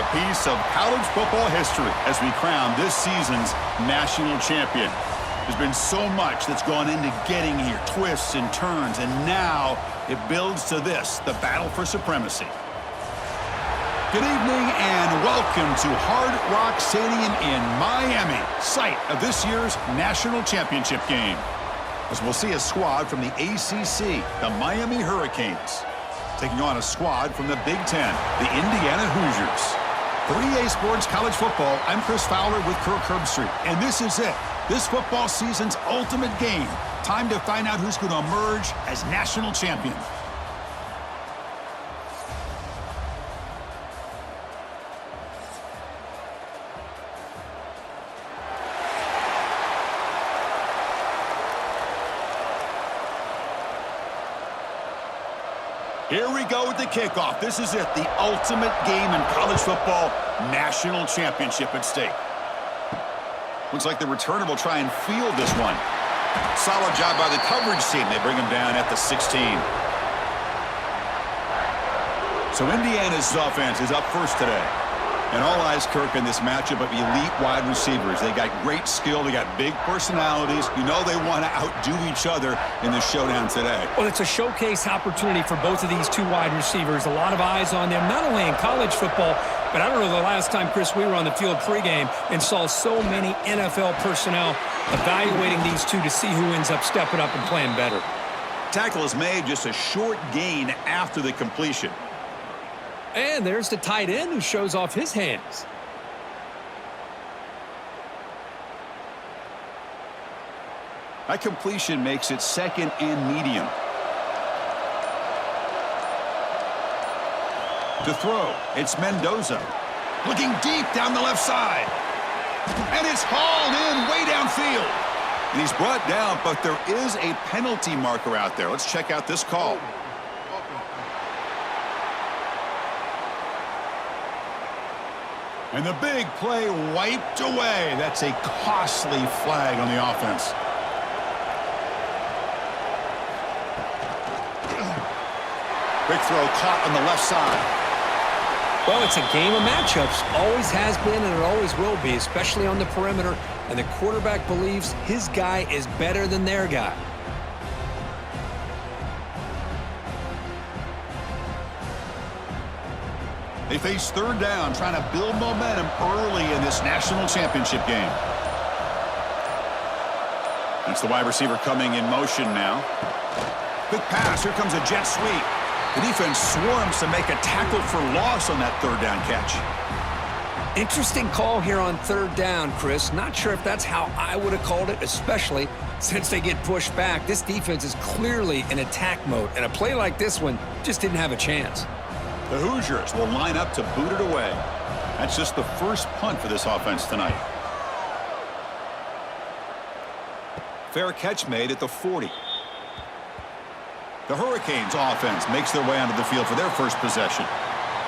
a piece of college football history as we crown this season's national champion. There's been so much that's gone into getting here, twists and turns, and now it builds to this, the battle for supremacy. Good evening and welcome to Hard Rock Stadium in Miami, site of this year's national championship game. As we'll see a squad from the ACC, the Miami Hurricanes, taking on a squad from the Big Ten, the Indiana Hoosiers. For EA Sports College Football, I'm Chris Fowler with Kirk Herbstreit, and this is it. This football season's ultimate game. Time to find out who's going to emerge as national champion. Here we go with the kickoff. This is it, the ultimate game in college football, national championship at stake. Looks like the returner will try and field this one. Solid job by the coverage team. They bring him down at the 16. So Indiana's offense is up first today. And all eyes, Kirk, in this matchup of elite wide receivers. They got great skill. They got big personalities. You know they want to outdo each other in the showdown today. Well, it's a showcase opportunity for both of these two wide receivers. A lot of eyes on them, not only in college football, but I don't know the last time, Chris, we were on the field pregame and saw so many NFL personnel evaluating these two to see who ends up stepping up and playing better. Tackle is made, just a short gain after the completion. And there's the tight end who shows off his hands. That completion makes it second and medium. To throw, it's Mendoza. Looking deep down the left side. And it's hauled in way downfield. And he's brought down, but there is a penalty marker out there. Let's check out this call. And the big play wiped away. That's a costly flag on the offense. Big throw caught on the left side. Well, it's a game of matchups. Always has been and it always will be, especially on the perimeter. And the quarterback believes his guy is better than their guy. They face third down, trying to build momentum early in this national championship game. That's the wide receiver coming in motion now. Quick pass. Here comes a jet sweep. The defense swarms to make a tackle for loss on that third down catch. Interesting call here on third down, Chris. Not sure if that's how I would have called it, especially since they get pushed back. This defense is clearly in attack mode, and a play like this one just didn't have a chance. The Hoosiers will line up to boot it away. That's just the first punt for this offense tonight. Fair catch made at the 40. The Hurricanes offense makes their way onto the field for their first possession.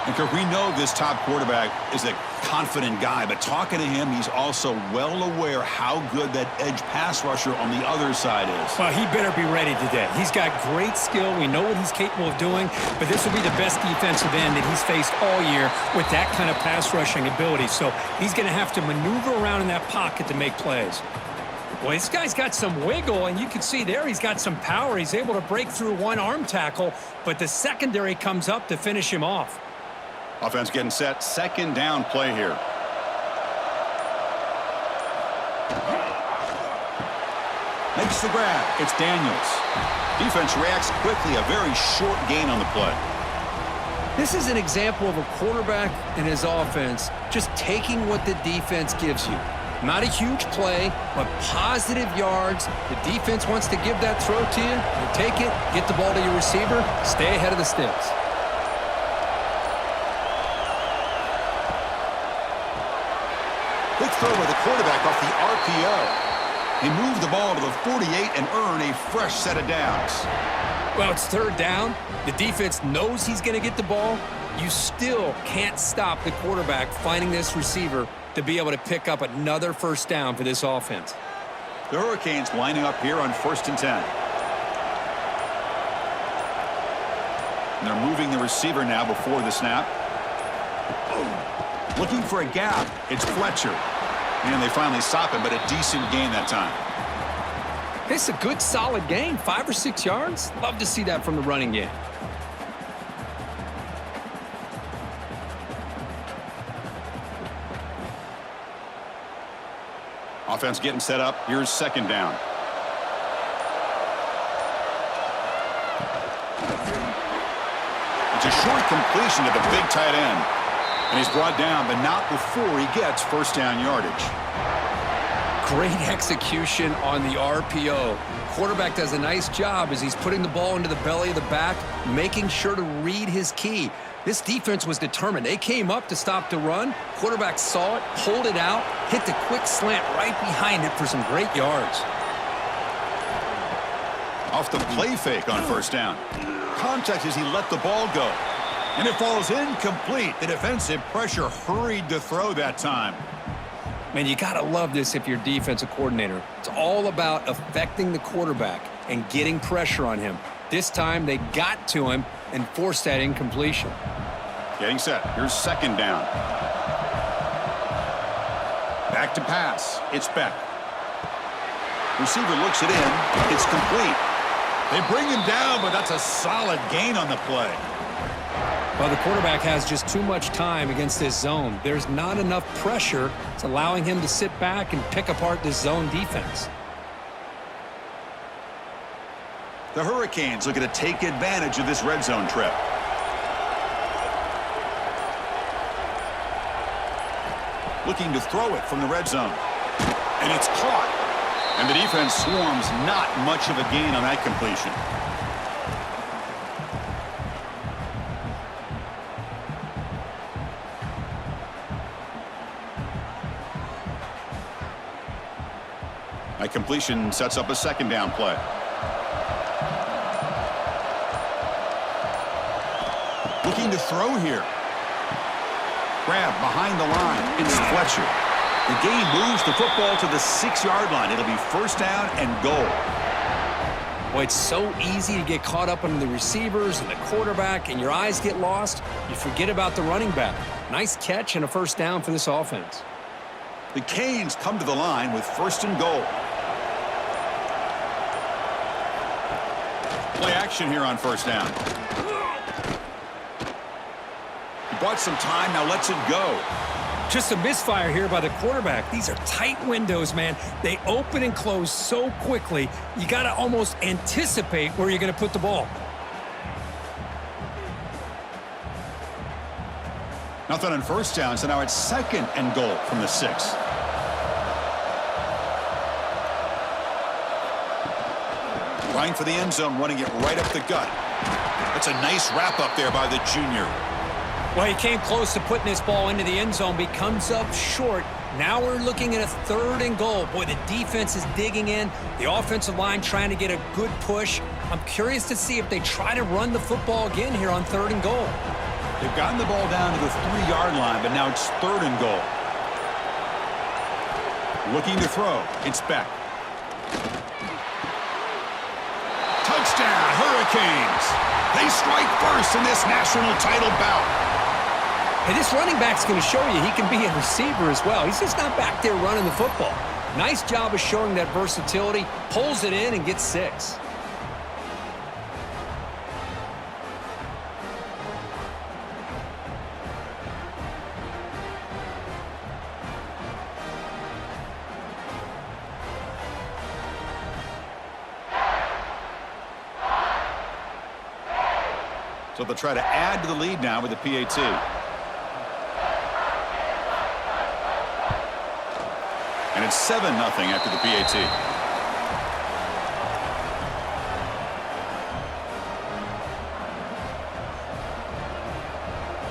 And we know this top quarterback is a confident guy, but talking to him, he's also well aware how good that edge pass rusher on the other side is. Well, he better be ready today. He's got great skill. We know what he's capable of doing, but this will be the best defensive end that he's faced all year with that kind of pass rushing ability. So he's going to have to maneuver around in that pocket to make plays. Well, this guy's got some wiggle, and you can see there he's got some power. He's able to break through one arm tackle, but the secondary comes up to finish him off. Offense getting set. Second down play here. Makes the grab. It's Daniels. Defense reacts quickly. A very short gain on the play. This is an example of a quarterback and his offense just taking what the defense gives you. Not a huge play, but positive yards. The defense wants to give that throw to you. You take it, get the ball to your receiver, stay ahead of the sticks. Quick throw by the quarterback off the RPO. He moved the ball to the 48 and earned a fresh set of downs. Well, it's third down. The defense knows he's going to get the ball. You still can't stop the quarterback finding this receiver to be able to pick up another first down for this offense. The Hurricanes lining up here on 1st and 10. And they're moving the receiver now before the snap. Looking for a gap. It's Fletcher. And they finally stop him, but a decent gain that time. It's a good, solid gain. 5 or 6 yards. Love to see that from the running game. Offense getting set up. Here's second down. It's a short completion to the big tight end. And he's brought down, but not before he gets first down yardage. Great execution on the RPO. Quarterback does a nice job as he's putting the ball into the belly of the back, making sure to read his key. This defense was determined. They came up to stop the run. Quarterback saw it, pulled it out, hit the quick slant right behind it for some great yards. Off the play fake on first down. Contact as he let the ball go. And it falls incomplete. The defensive pressure hurried to throw that time. Man, you got to love this if you're defensive coordinator. It's all about affecting the quarterback and getting pressure on him. This time they got to him and forced that incompletion. Getting set. Here's second down. Back to pass. It's Beck. Receiver looks it in. It's complete. They bring him down, but that's a solid gain on the play. Well, the quarterback has just too much time against this zone. There's not enough pressure. It's allowing him to sit back and pick apart this zone defense. The Hurricanes looking to take advantage of this red zone trip. Looking to throw it from the red zone. And it's caught. And the defense swarms, not much of a gain on that completion. That completion sets up a second down play. Looking to throw here. Grab behind the line. It's Fletcher. The game moves the football to the 6-yard line. It'll be first down and goal. Boy, it's so easy to get caught up on the receivers and the quarterback, and your eyes get lost. You forget about the running back. Nice catch and a first down for this offense. The Canes come to the line with first and goal. Play action here on first down. He bought some time, now lets it go. Just a misfire here by the quarterback. These are tight windows, man. They open and close so quickly, you got to almost anticipate where you're going to put the ball. Nothing on first down, so now it's second and goal from the 6. Running for the end zone, running it right up the gut. That's a nice wrap up there by the junior. Well, he came close to putting this ball into the end zone, but he comes up short. Now we're looking at a third and goal. Boy, the defense is digging in. The offensive line trying to get a good push. I'm curious to see if they try to run the football again here on third and goal. They've gotten the ball down to the 3-yard line, but now it's third and goal. Looking to throw. It's Beck. Touchdown, Hurricanes. They strike first in this national title bout. Hey, this running back's going to show you he can be a receiver as well. He's just not back there running the football. Nice job of showing that versatility. Pulls it in and gets 6. So they'll try to add to the lead now with the PAT. And it's 7-0 after the PAT.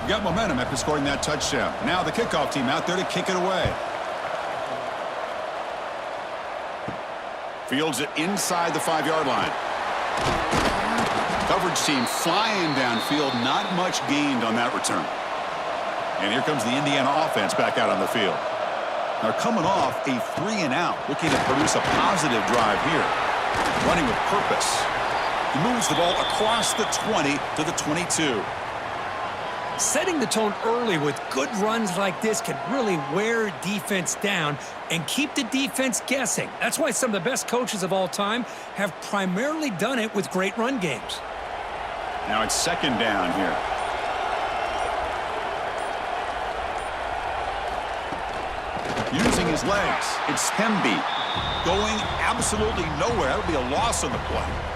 We got momentum after scoring that touchdown. Now the kickoff team out there to kick it away. Fields it inside the 5-yard line. Coverage team flying downfield. Not much gained on that return. And here comes the Indiana offense back out on the field. They're coming off a 3-and-out, looking to produce a positive drive here. Running with purpose. He moves the ball across the 20 to the 22. Setting the tone early with good runs like this can really wear defense down and keep the defense guessing. That's why some of the best coaches of all time have primarily done it with great run games. Now it's second down here. Using his legs, it's Hemby going absolutely nowhere. That'll be a loss on the play.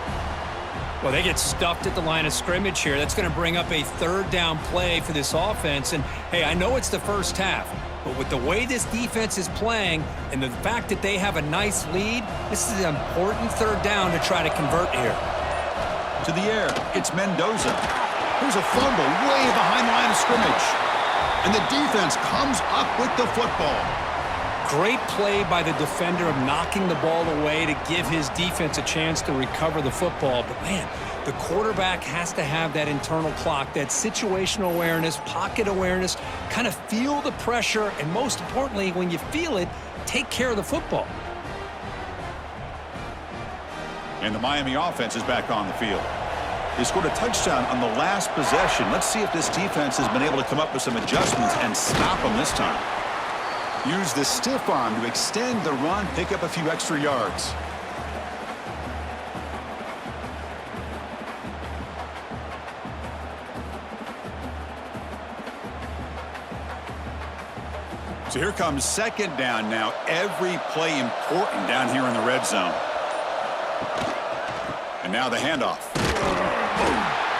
Well, they get stuffed at the line of scrimmage here. That's going to bring up a third down play for this offense. And, hey, I know it's the first half, but with the way this defense is playing and the fact that they have a nice lead, this is an important third down to try to convert here. To the air, it's Mendoza. There's a fumble way behind the line of scrimmage. And the defense comes up with the football. Great play by the defender of knocking the ball away to give his defense a chance to recover the football. But, man, the quarterback has to have that internal clock, that situational awareness, pocket awareness, kind of feel the pressure, and most importantly, when you feel it, take care of the football. And the Miami offense is back on the field. They scored a touchdown on the last possession. Let's see if this defense has been able to come up with some adjustments and stop them this time. Use the stiff arm to extend the run, pick up a few extra yards. So here comes second down now. Every play important down here in the red zone. And now the handoff.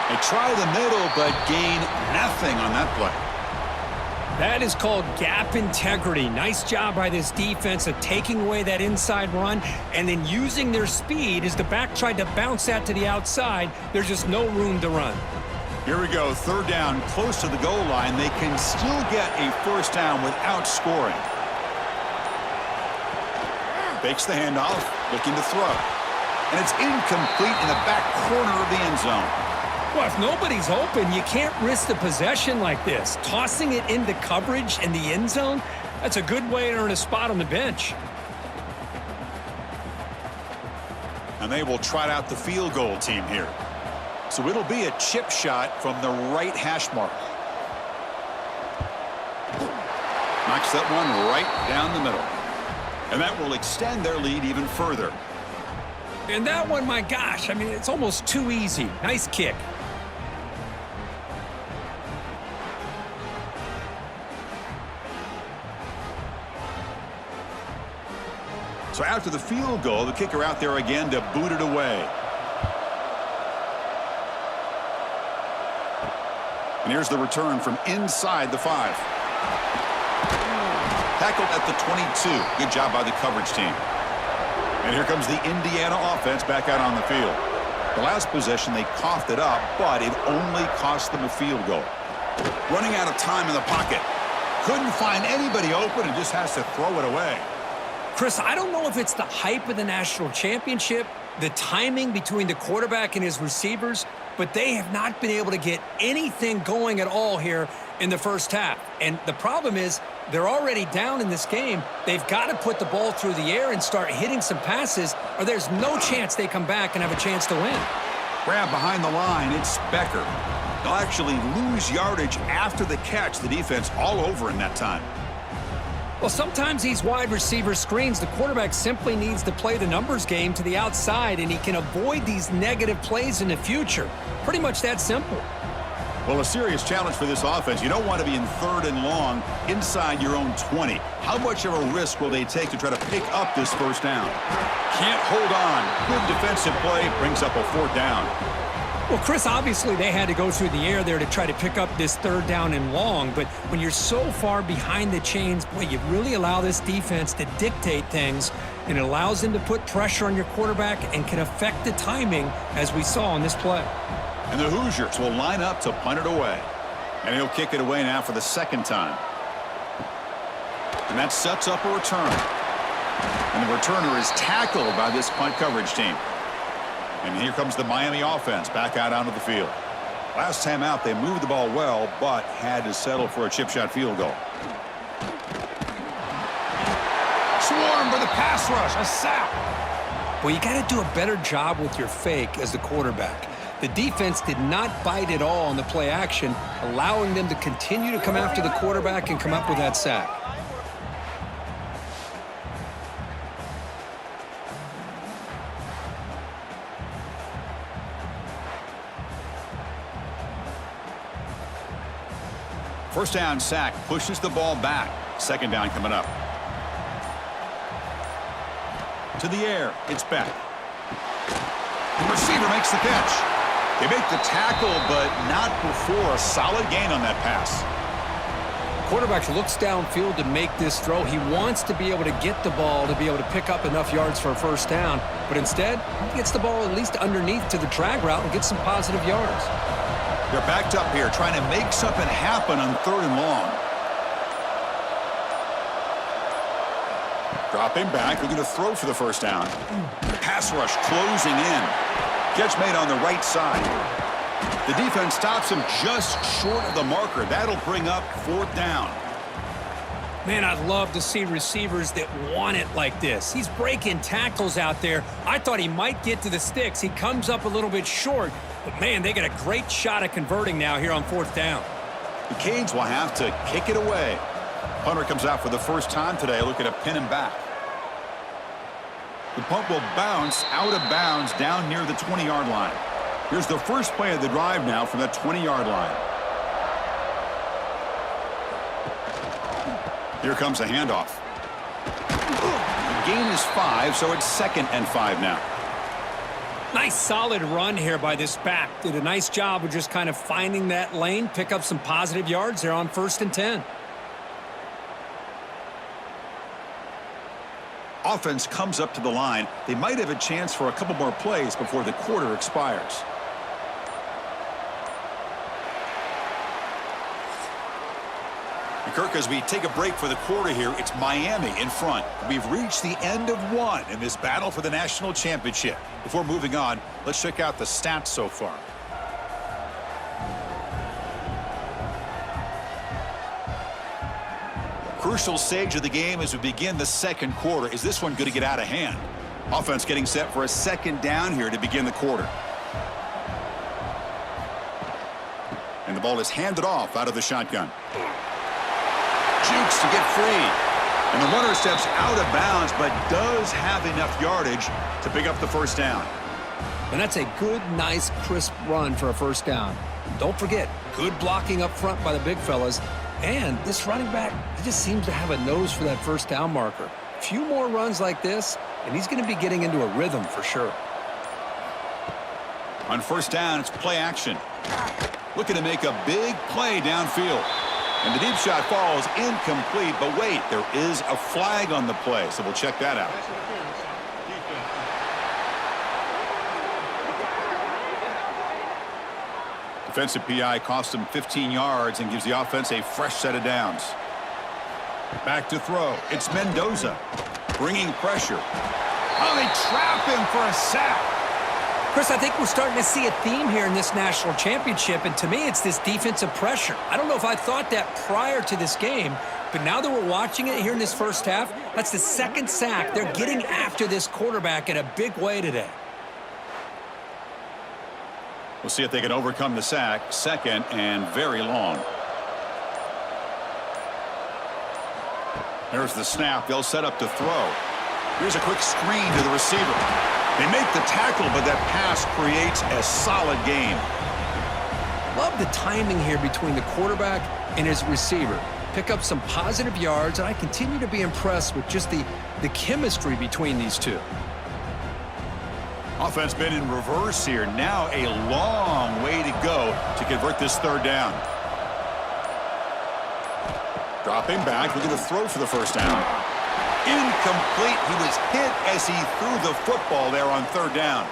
They try the middle, but gain nothing on that play. That is called gap integrity. Nice job by this defense of taking away that inside run and then using their speed as the back tried to bounce that to the outside. There's just no room to run. Here we go, third down, close to the goal line. They can still get a first down without scoring. Fakes the handoff, looking to throw. And it's incomplete in the back corner of the end zone. Well, if nobody's open, you can't risk the possession like this. Tossing it into coverage in the end zone, that's a good way to earn a spot on the bench. And they will trot out the field goal team here. So it'll be a chip shot from the right hash mark. Knocks that one right down the middle. And that will extend their lead even further. And that one, my gosh, I mean, it's almost too easy. Nice kick. So after the field goal, the kicker out there again to boot it away. And here's the return from inside the 5. Tackled at the 22. Good job by the coverage team. And here comes the Indiana offense back out on the field. The last possession, they coughed it up, but it only cost them a field goal. Running out of time in the pocket. Couldn't find anybody open and just has to throw it away. Chris, I don't know if it's the hype of the national championship, the timing between the quarterback and his receivers, but they have not been able to get anything going at all here in the first half. And the problem is they're already down in this game. They've got to put the ball through the air and start hitting some passes, or there's no chance they come back and have a chance to win. Grab behind the line, it's Becker. They'll actually lose yardage after the catch. The defense all over in that time. Well, sometimes these wide receiver screens, the quarterback simply needs to play the numbers game to the outside, and he can avoid these negative plays in the future. Pretty much that simple. Well, a serious challenge for this offense. You don't want to be in third and long inside your own 20. How much of a risk will they take to try to pick up this first down? Can't hold on. Good defensive play brings up a fourth down. Well, Chris, obviously they had to go through the air there to try to pick up this third down and long, but when you're so far behind the chains, boy, you really allow this defense to dictate things, and it allows them to put pressure on your quarterback and can affect the timing, as we saw on this play. And the Hoosiers will line up to punt it away. And he'll kick it away now for the second time. And that sets up a return. And the returner is tackled by this punt coverage team. And here comes the Miami offense back out onto the field. Last time out, they moved the ball well, but had to settle for a chip shot field goal. Swarm for the pass rush, a sack. Well, you got to do a better job with your fake as the quarterback. The defense did not bite at all on the play action, allowing them to continue to come after the quarterback and come up with that sack. First down sack pushes the ball back. Second down coming up. To the air, it's back. The receiver makes the catch. They make the tackle, but not before a solid gain on that pass. Quarterback looks downfield to make this throw. He wants to be able to get the ball to be able to pick up enough yards for a first down, but instead, he gets the ball at least underneath to the drag route and gets some positive yards. They're backed up here, trying to make something happen on 3rd and long. Dropping back, looking to throw for the first down. Pass rush closing in. Catch made on the right side. The defense stops him just short of the marker. That'll bring up 4th down. Man, I'd love to see receivers that want it like this. He's breaking tackles out there. I thought he might get to the sticks. He comes up a little bit short, but man, they got a great shot at converting now here on 4th down. The Canes will have to kick it away. Punter comes out for the first time today, looking to pin him back. The punt will bounce out of bounds down near the 20-yard line. Here's the first play of the drive now from the 20-yard line. Here comes a handoff. The gain is 5, so it's 2nd and 5 now. Nice solid run here by this back. Did a nice job of just kind of finding that lane, pick up some positive yards there on 1st and 10. Offense comes up to the line. They might have a chance for a couple more plays before the quarter expires. And Kirk, as we take a break for the quarter here, it's Miami in front. We've reached the end of one in this battle for the national championship. Before moving on, let's check out the stats so far. Crucial stage of the game as we begin the second quarter. Is this one going to get out of hand? Offense getting set for a 2nd down here to begin the quarter. And the ball is handed off out of the shotgun. Jukes to get free. And the runner steps out of bounds, but does have enough yardage to pick up the first down. And that's a good, nice, crisp run for a first down. Don't forget, good blocking up front by the big fellas. And this running back, he just seems to have a nose for that first down marker. A few more runs like this, and he's going to be getting into a rhythm for sure. On first down, it's play action. Looking to make a big play downfield. And the deep shot falls incomplete, but wait, there is a flag on the play, so we'll check that out. Defensive PI costs him 15 yards and gives the offense a fresh set of downs. Back to throw. It's Mendoza bringing pressure. Oh, they trap him for a sack. Chris, I think we're starting to see a theme here in this national championship, and to me, it's this defensive pressure. I don't know if I thought that prior to this game, but now that we're watching it here in this first half, that's the 2nd sack. They're getting after this quarterback in a big way today. We'll see if they can overcome the sack. 2nd and very long. There's the snap. They'll set up to throw. Here's a quick screen to the receiver. They make the tackle, but that pass creates a solid gain. Love the timing here between the quarterback and his receiver. Pick up some positive yards, and I continue to be impressed with just the chemistry between these two. Offense been in reverse here. Now a long way to go to convert this 3rd down. Dropping back, looking to throw for the first down. Incomplete. He was hit as he threw the football there on 3rd down.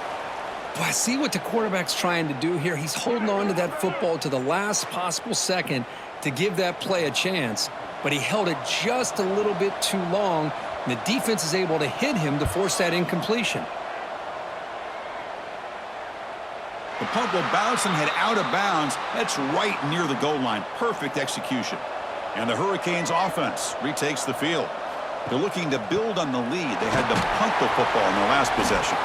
Well, I see what the quarterback's trying to do here. He's holding on to that football to the last possible second to give that play a chance, but he held it just a little bit too long, and the defense is able to hit him to force that incompletion. The punt will bounce and head out of bounds. That's right near the goal line. Perfect execution. And the Hurricanes offense retakes the field. They're looking to build on the lead. They had to punt the football in their last possession.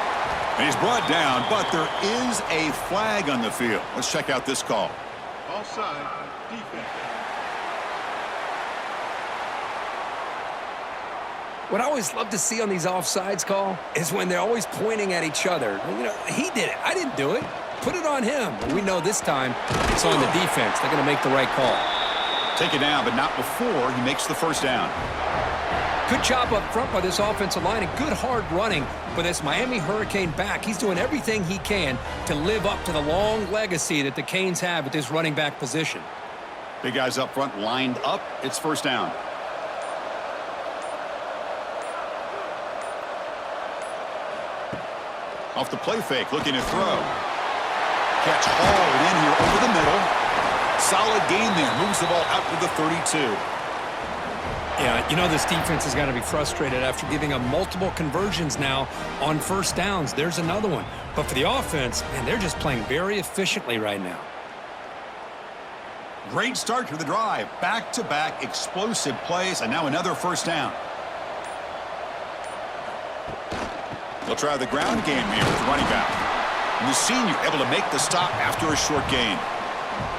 And he's brought down, but there is a flag on the field. Let's check out this call. Offside, defense. What I always love to see on these offsides call is when they're always pointing at each other. You know, he did it. I didn't do it. Put it on him. And we know this time it's on the defense. They're going to make the right call. Take it down, but not before he makes the first down. Good job up front by this offensive line and good hard running for this Miami Hurricane back. He's doing everything he can to live up to the long legacy that the Canes have at this running back position. Big guys up front lined up. It's first down. Off the play fake, looking to throw. Catch hauled in here over the middle. Solid gain there. Moves the ball out to the 32. Yeah, you know this defense has got to be frustrated after giving up multiple conversions now on first downs. There's another one. But for the offense, man, they're just playing very efficiently right now. Great start to the drive. Back-to-back explosive plays, and now another first down. They'll try the ground game here with the running back. And the senior able to make the stop after a short gain.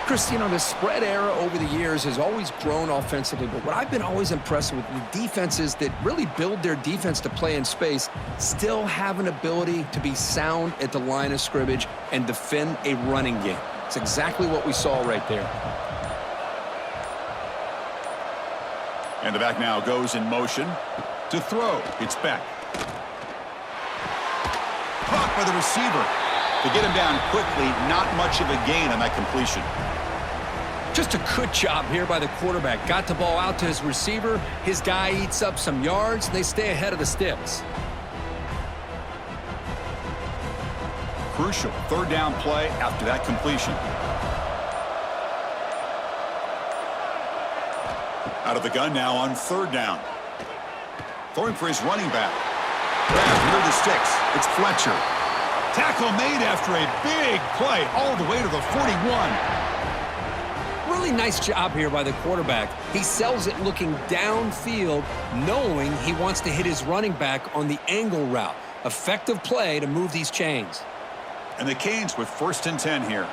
Chris, you know, the spread era over the years has always grown offensively, but what I've been always impressed with the defenses that really build their defense to play in space still have an ability to be sound at the line of scrimmage and defend a running game. It's exactly what we saw right there. And the back now goes in motion to throw. It's back. Caught by the receiver. To get him down quickly, not much of a gain on that completion. Just a good job here by the quarterback. Got the ball out to his receiver. His guy eats up some yards, and they stay ahead of the sticks. Crucial third down play after that completion. Out of the gun now on third down. Throwing for his running back. Grabbed near the sticks. It's Fletcher. Tackle made after a big play all the way to the 41. Really nice job here by the quarterback. He sells it looking downfield, knowing he wants to hit his running back on the angle route. Effective play to move these chains. And the Canes with 1st and 10 here.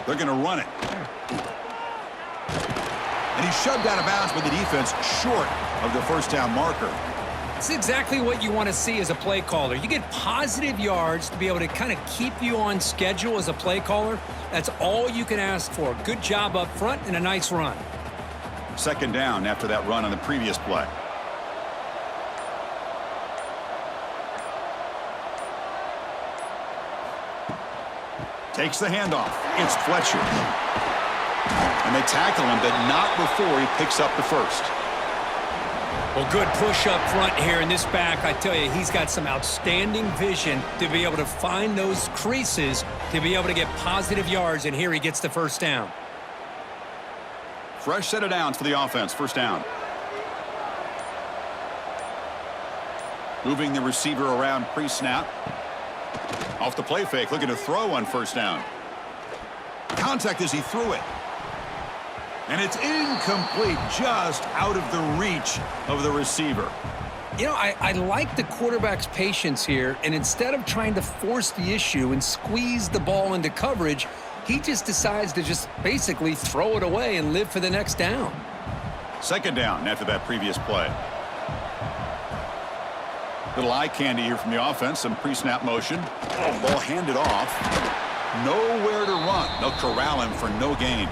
They're going to run it. And he's shoved out of bounds by the defense short of the first down marker. It's exactly what you want to see as a play caller. You get positive yards to be able to kind of keep you on schedule as a play caller. That's all you can ask for. Good job up front and a nice run. Second down after that run on the previous play. Takes the handoff. It's Fletcher. And they tackle him, but not before he picks up the first. Well, good push up front here in this back. I tell you, he's got some outstanding vision to be able to find those creases to be able to get positive yards, and here he gets the first down. Fresh set of downs for the offense. First down. Moving the receiver around pre-snap. Off the play fake, looking to throw on first down. Contact as he threw it. And it's incomplete, just out of the reach of the receiver. You know, I like the quarterback's patience here, and instead of trying to force the issue and squeeze the ball into coverage, he just decides to just basically throw it away and live for the next down. Second down after that previous play. Little eye candy here from the offense, some pre-snap motion. Ball handed off. Nowhere to run. They'll corral him for no gain.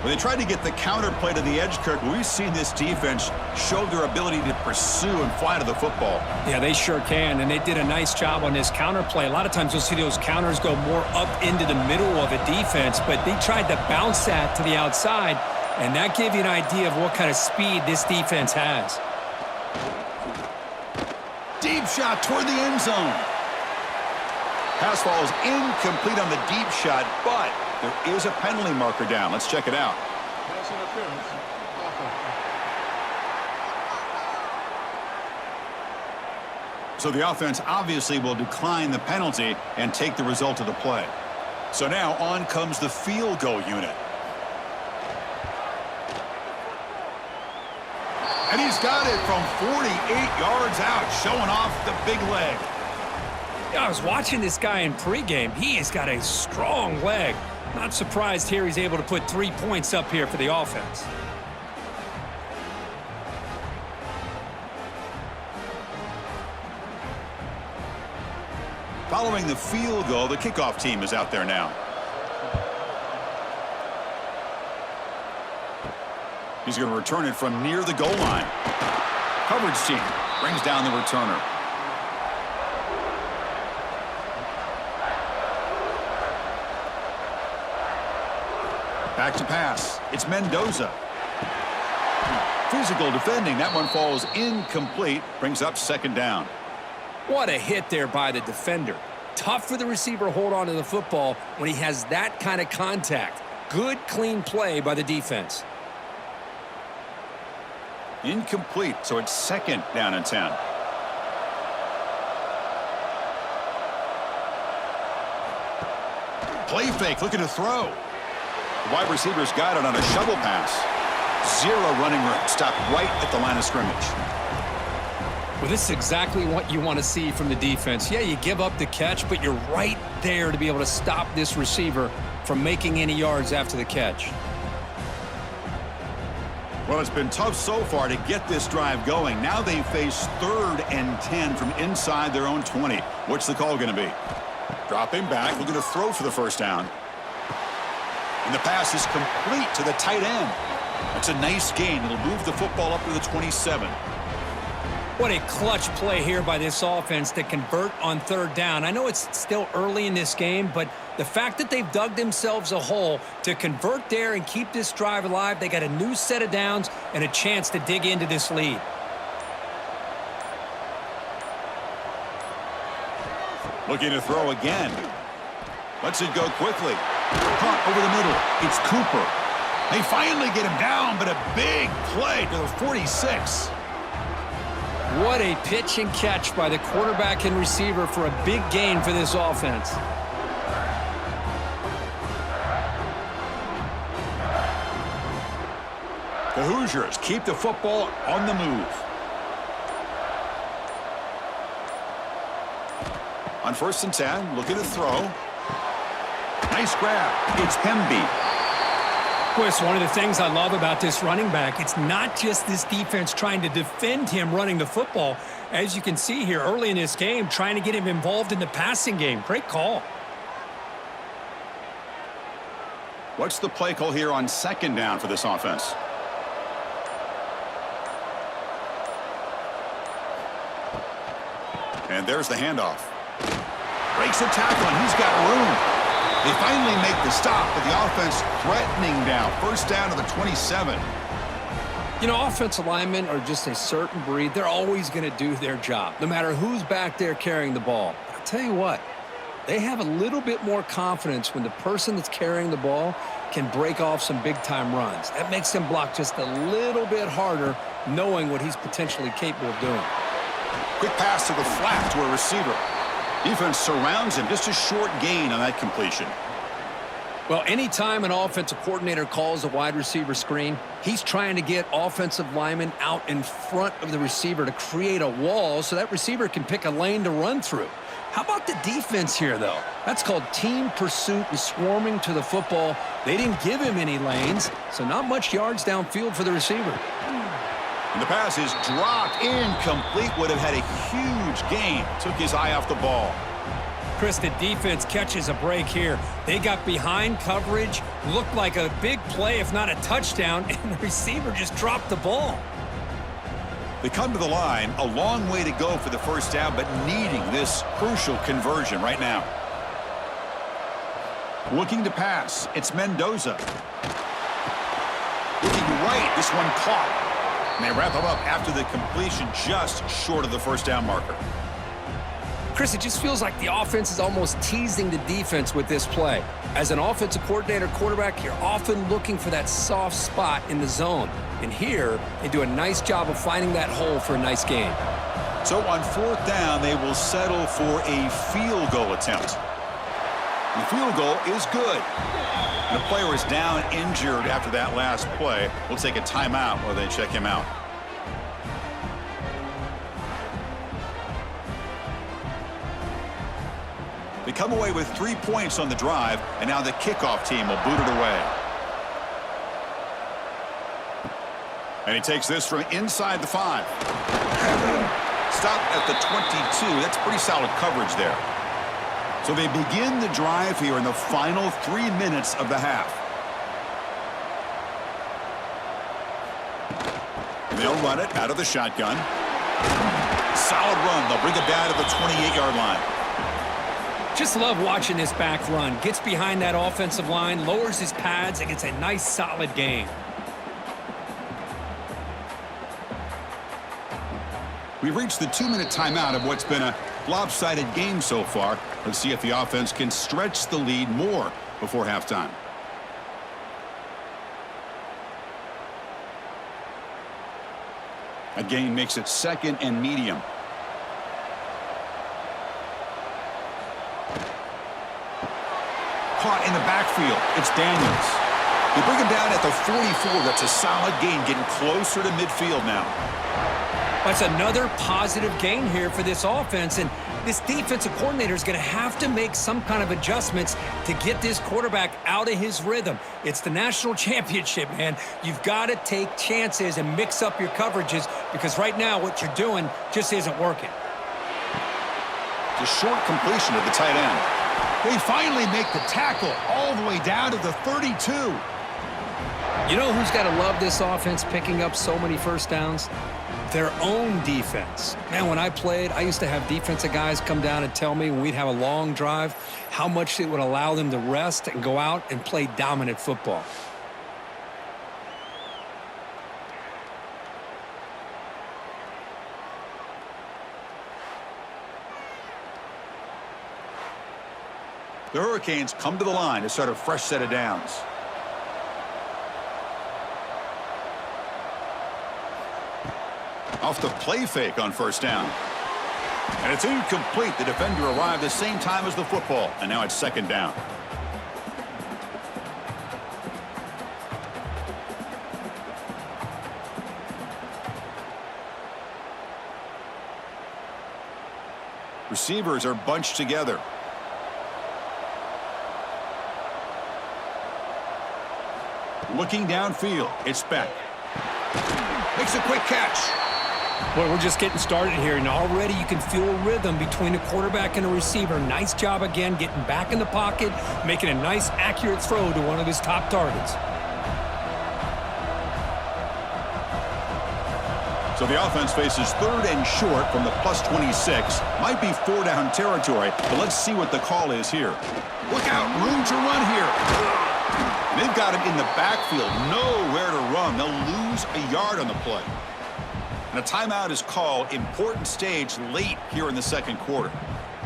When they tried to get the counter play to the edge, Kurt, we've seen this defense show their ability to pursue and fly to the football. Yeah, they sure can, and they did a nice job on this counter play. A lot of times you'll see those counters go more up into the middle of a defense, but they tried to bounce that to the outside, and that gave you an idea of what kind of speed this defense has. Deep shot toward the end zone. Pass falls incomplete on the deep shot, but there is a penalty marker down. Let's check it out. Pass interference. So the offense obviously will decline the penalty and take the result of the play. So now on comes the field goal unit. And he's got it from 48 yards out, showing off the big leg. Yeah, I was watching this guy in pregame. He has got a strong leg. Not surprised here he's able to put 3 points up here for the offense. Following the field goal, the kickoff team is out there now. He's going to return it from near the goal line. Coverage team brings down the returner. Back to pass. It's Mendoza. Physical defending. That one falls incomplete. Brings up second down. What a hit there by the defender. Tough for the receiver to hold on to the football when he has that kind of contact. Good, clean play by the defense. Incomplete, so it's second down and 10. Play fake, looking to throw. The wide receiver's got it on a shovel pass. Zero running room, stopped right at the line of scrimmage. Well, this is exactly what you want to see from the defense. Yeah, you give up the catch, but you're right there to be able to stop this receiver from making any yards after the catch. Well, it's been tough so far to get this drive going. Now they face 3rd and 10 from inside their own 20. What's the call going to be? Dropping back, looking to throw for the first down. And the pass is complete to the tight end. That's a nice gain. It'll move the football up to the 27. What a clutch play here by this offense to convert on 3rd down. I know it's still early in this game, but the fact that they've dug themselves a hole to convert there and keep this drive alive, they got a new set of downs and a chance to dig into this lead. Looking to throw again. Lets it go quickly. Caught over the middle. It's Cooper. They finally get him down, but a big play to the 46. What a pitch and catch by the quarterback and receiver for a big gain for this offense. The Hoosiers keep the football on the move. On 1st and 10, looking to throw. Nice grab. It's Hemby. Chris, one of the things I love about this running back, it's not just this defense trying to defend him running the football. As you can see here early in this game, trying to get him involved in the passing game. Great call. What's the play call here on 2nd down for this offense? And there's the handoff. Breaks a tackle, and he's got room. They finally make the stop, but the offense threatening now. 1st down to the 27. You know, offensive linemen are just a certain breed. They're always going to do their job, no matter who's back there carrying the ball. I'll tell you what, they have a little bit more confidence when the person that's carrying the ball can break off some big-time runs. That makes them block just a little bit harder, knowing what he's potentially capable of doing. Quick pass to the flat to a receiver. Defense surrounds him. Just a short gain on that completion. Well, anytime an offensive coordinator calls a wide receiver screen, he's trying to get offensive linemen out in front of the receiver to create a wall so that receiver can pick a lane to run through. How about the defense here, though? That's called team pursuit and swarming to the football. They didn't give him any lanes, so not much yards downfield for the receiver. And the pass is dropped incomplete. Would have had a huge gain. Took his eye off the ball. Chris, the defense catches a break here. They got behind coverage, looked like a big play, if not a touchdown, and the receiver just dropped the ball. They come to the line, a long way to go for the 1st down, but needing this crucial conversion right now. Looking to pass, it's Mendoza. Looking right, this one caught. And they wrap him up after the completion just short of the 1st down marker. Chris, it just feels like the offense is almost teasing the defense with this play. As an offensive coordinator quarterback, you're often looking for that soft spot in the zone. And here, they do a nice job of finding that hole for a nice gain. So on 4th down, they will settle for a field goal attempt. And the field goal is good. And the player is down injured after that last play. We'll take a timeout while they check him out. They come away with 3 points on the drive, and now the kickoff team will boot it away. And he takes this from inside the 5. Stopped at the 22. That's pretty solid coverage there. So they begin the drive here in the final 3 minutes of the half. They'll run it out of the shotgun. Solid run. They'll bring it down to the 28-yard line. Just love watching this back run. Gets behind that offensive line, lowers his pads, and gets a nice, solid gain. We've reached the 2-minute timeout of what's been a lopsided game so far. Let's see if the offense can stretch the lead more before halftime. A gain makes it 2nd and medium. Caught in the backfield. It's Daniels. They bring him down at the 44. That's a solid gain, getting closer to midfield now. That's another positive gain here for this offense, and this defensive coordinator is going to have to make some kind of adjustments to get this quarterback out of his rhythm. It's the national championship, man. You've got to take chances and mix up your coverages because right now what you're doing just isn't working. The short completion of the tight end. They finally make the tackle all the way down to the 32. You know who's got to love this offense picking up so many first downs? Their own defense. Man, when I played, I used to have defensive guys come down and tell me when we'd have a long drive how much it would allow them to rest and go out and play dominant football. The Hurricanes come to the line to start a fresh set of downs. Off the play fake on first down. And it's incomplete. The defender arrived the same time as the football, and now it's 2nd down. Receivers are bunched together. Looking downfield, it's Beck. Makes a quick catch. Well, we're just getting started here, and already you can feel a rhythm between the quarterback and the receiver. Nice job again getting back in the pocket, making a nice, accurate throw to one of his top targets. So the offense faces 3rd and short from the +26. Might be 4-down territory, but let's see what the call is here. Look out, room to run here. They've got him in the backfield, nowhere to run. They'll lose a yard on the play. And a timeout is called. Important stage late here in the 2nd quarter.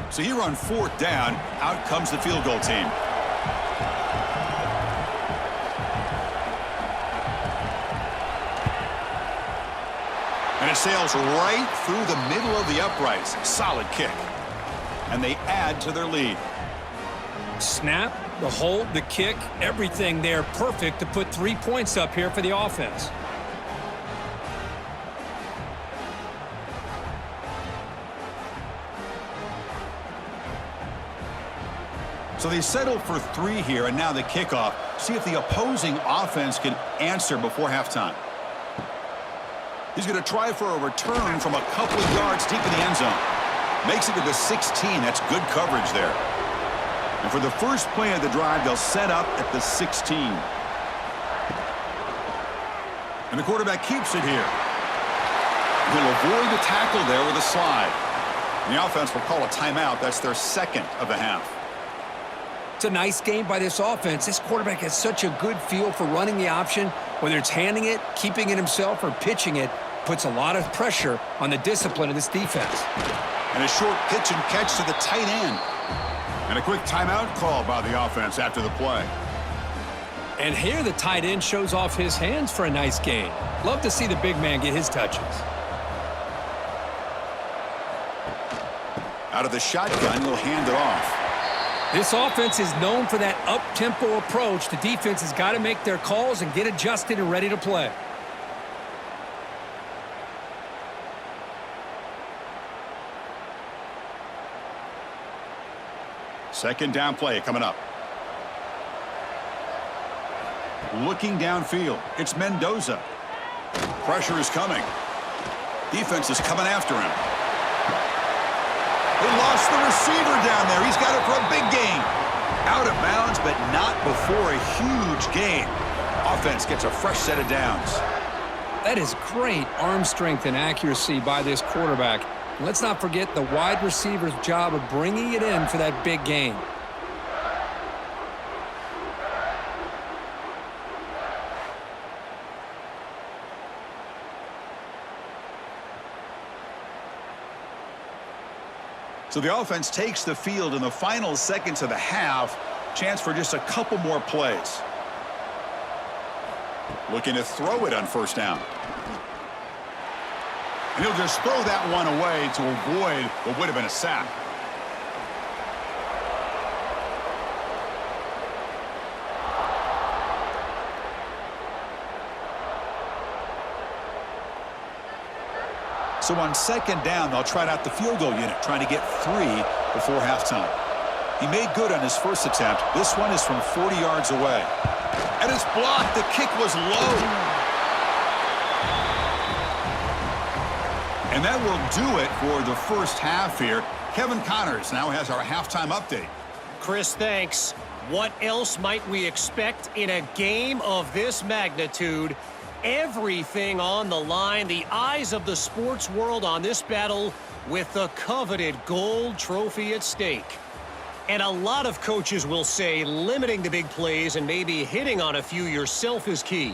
So here on 4th down, out comes the field goal team. And it sails right through the middle of the uprights. Solid kick. And they add to their lead. Snap, the hold, the kick, everything there perfect to put 3 points up here for the offense. So they settle for 3 here, and now the kickoff. See if the opposing offense can answer before halftime. He's going to try for a return from a couple of yards deep in the end zone. Makes it to the 16. That's good coverage there. And for the first play of the drive, they'll set up at the 16. And the quarterback keeps it here. He'll avoid the tackle there with a slide. And the offense will call a timeout. That's their 2nd of the half. It's a nice game by this offense. This quarterback has such a good feel for running the option. Whether it's handing it, keeping it himself, or pitching it, puts a lot of pressure on the discipline of this defense. And a short pitch and catch to the tight end. And a quick timeout call by the offense after the play. And here the tight end shows off his hands for a nice gain. Love to see the big man get his touches. Out of the shotgun, he'll hand it off. This offense is known for that up-tempo approach. The defense has got to make their calls and get adjusted and ready to play. Second down play coming up. Looking downfield, it's Mendoza. Pressure is coming. Defense is coming after him. They lost the receiver down there. He's got it for a big gain. Out of bounds, but not before a huge gain. Offense gets a fresh set of downs. That is great arm strength and accuracy by this quarterback. And let's not forget the wide receiver's job of bringing it in for that big gain. So the offense takes the field in the final seconds of the half. Chance for just a couple more plays. Looking to throw it on first down. And he'll just throw that one away to avoid what would have been a sack. So on second down, they'll try out the field goal unit, trying to get 3 before halftime. He made good on his first attempt. This one is from 40 yards away. And it's blocked. The kick was low. And that will do it for the first half here. Kevin Connors now has our halftime update. Chris, thanks. What else might we expect in a game of this magnitude? Everything on the line, the eyes of the sports world on this battle with the coveted gold trophy at stake. And a lot of coaches will say limiting the big plays and maybe hitting on a few yourself is key.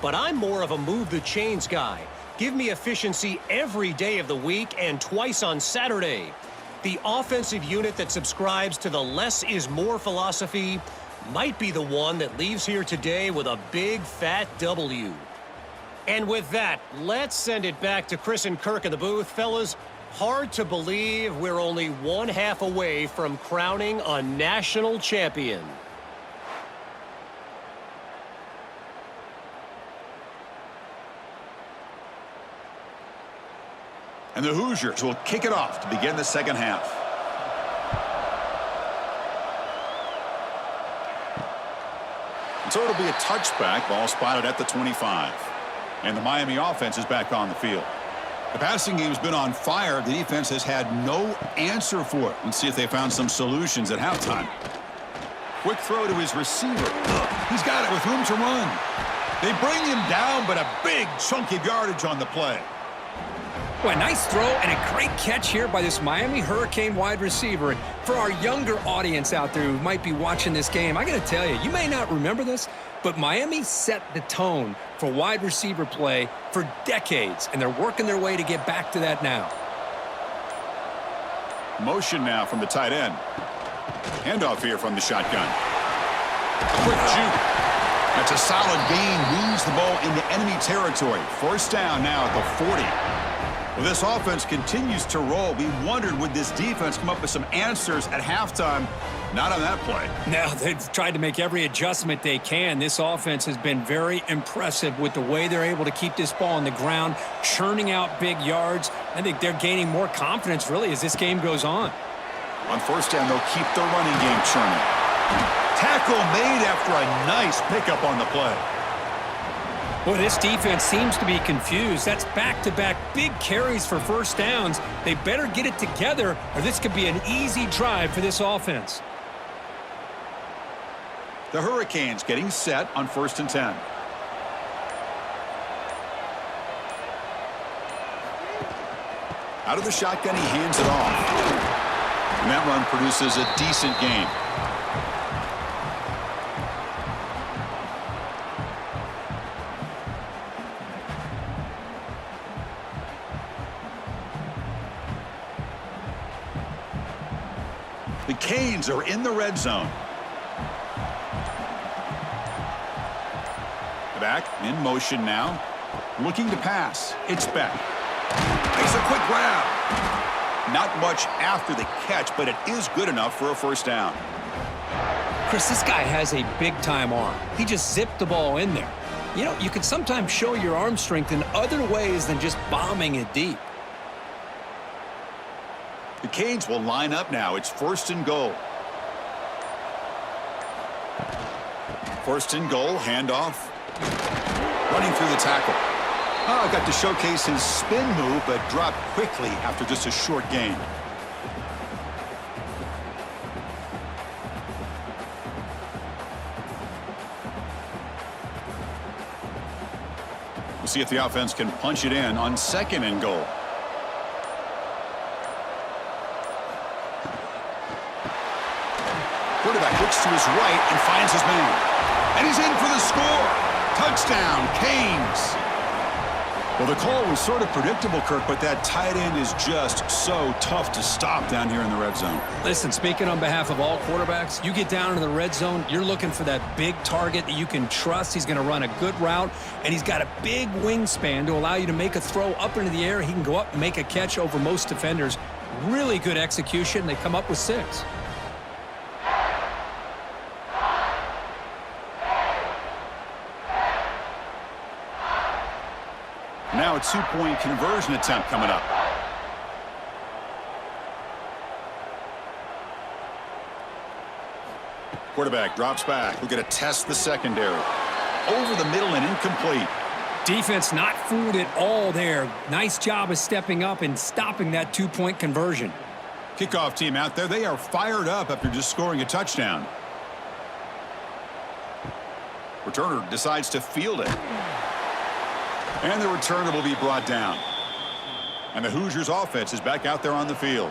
But I'm more of a move the chains guy. Give me efficiency every day of the week and twice on Saturday. The offensive unit that subscribes to the less is more philosophy might be the one that leaves here today with a big fat W. And with that, let's send it back to Chris and Kirk in the booth. Fellas, hard to believe we're only one half away from crowning a national champion. And the Hoosiers will kick it off to begin the second half. And so it'll be a touchback, ball spotted at the 25. And the Miami offense is back on the field. The passing game's been on fire. The defense has had no answer for it. Let's see if they found some solutions at halftime. Quick throw to his receiver. He's got it with room to run. They bring him down, but a big chunk of yardage on the play. Well, a nice throw and a great catch here by this Miami Hurricane wide receiver. And for our younger audience out there who might be watching this game, I got to tell you, you may not remember this, but Miami set the tone for wide receiver play for decades, and they're working their way to get back to that now. Motion now from the tight end. Handoff here from the shotgun. Quick juke. That's a solid gain. Moves the ball into enemy territory. First down now at the 40. Well, this offense continues to roll. We wondered, would this defense come up with some answers at halftime? Not on that play. No, they've tried to make every adjustment they can. This offense has been very impressive with the way they're able to keep this ball on the ground, churning out big yards. I think they're gaining more confidence, really, as this game goes on. On first down, they'll keep the running game churning. Tackle made after a nice pickup on the play. Well, this defense seems to be confused. That's back-to-back big carries for first downs. They better get it together, or this could be an easy drive for this offense. The Hurricanes getting set on 1st and 10. Out of the shotgun, he hands it off. And that run produces a decent gain. The Canes are in the red zone. Back in motion now. Looking to pass. It's back. Makes a quick grab. Not much after the catch, but it is good enough for a first down. Chris, this guy has a big-time arm. He just zipped the ball in there. You know, you can sometimes show your arm strength in other ways than just bombing it deep. The Canes will line up now. It's 1st and goal. First and goal, handoff. Running through the tackle. Oh, got to showcase his spin move, but dropped quickly after just a short gain. We'll see if the offense can punch it in on second and goal. Quarterback looks to his right and finds his man. And he's in for the score. Touchdown, Canes. Well, the call was sort of predictable, Kirk, but that tight end is just so tough to stop down here in the red zone. Listen, speaking on behalf of all quarterbacks, you get down in the red zone, you're looking for that big target that you can trust. He's going to run a good route, and he's got a big wingspan to allow you to make a throw up into the air. He can go up and make a catch over most defenders. Really good execution. They come up with 6. Now a 2-point conversion attempt coming up. Quarterback drops back. We're going to test the secondary. Over the middle and incomplete. Defense not fooled at all there. Nice job of stepping up and stopping that 2-point conversion. Kickoff team out there. They are fired up after just scoring a touchdown. Returner decides to field it. And the returner will be brought down. And the Hoosiers offense is back out there on the field.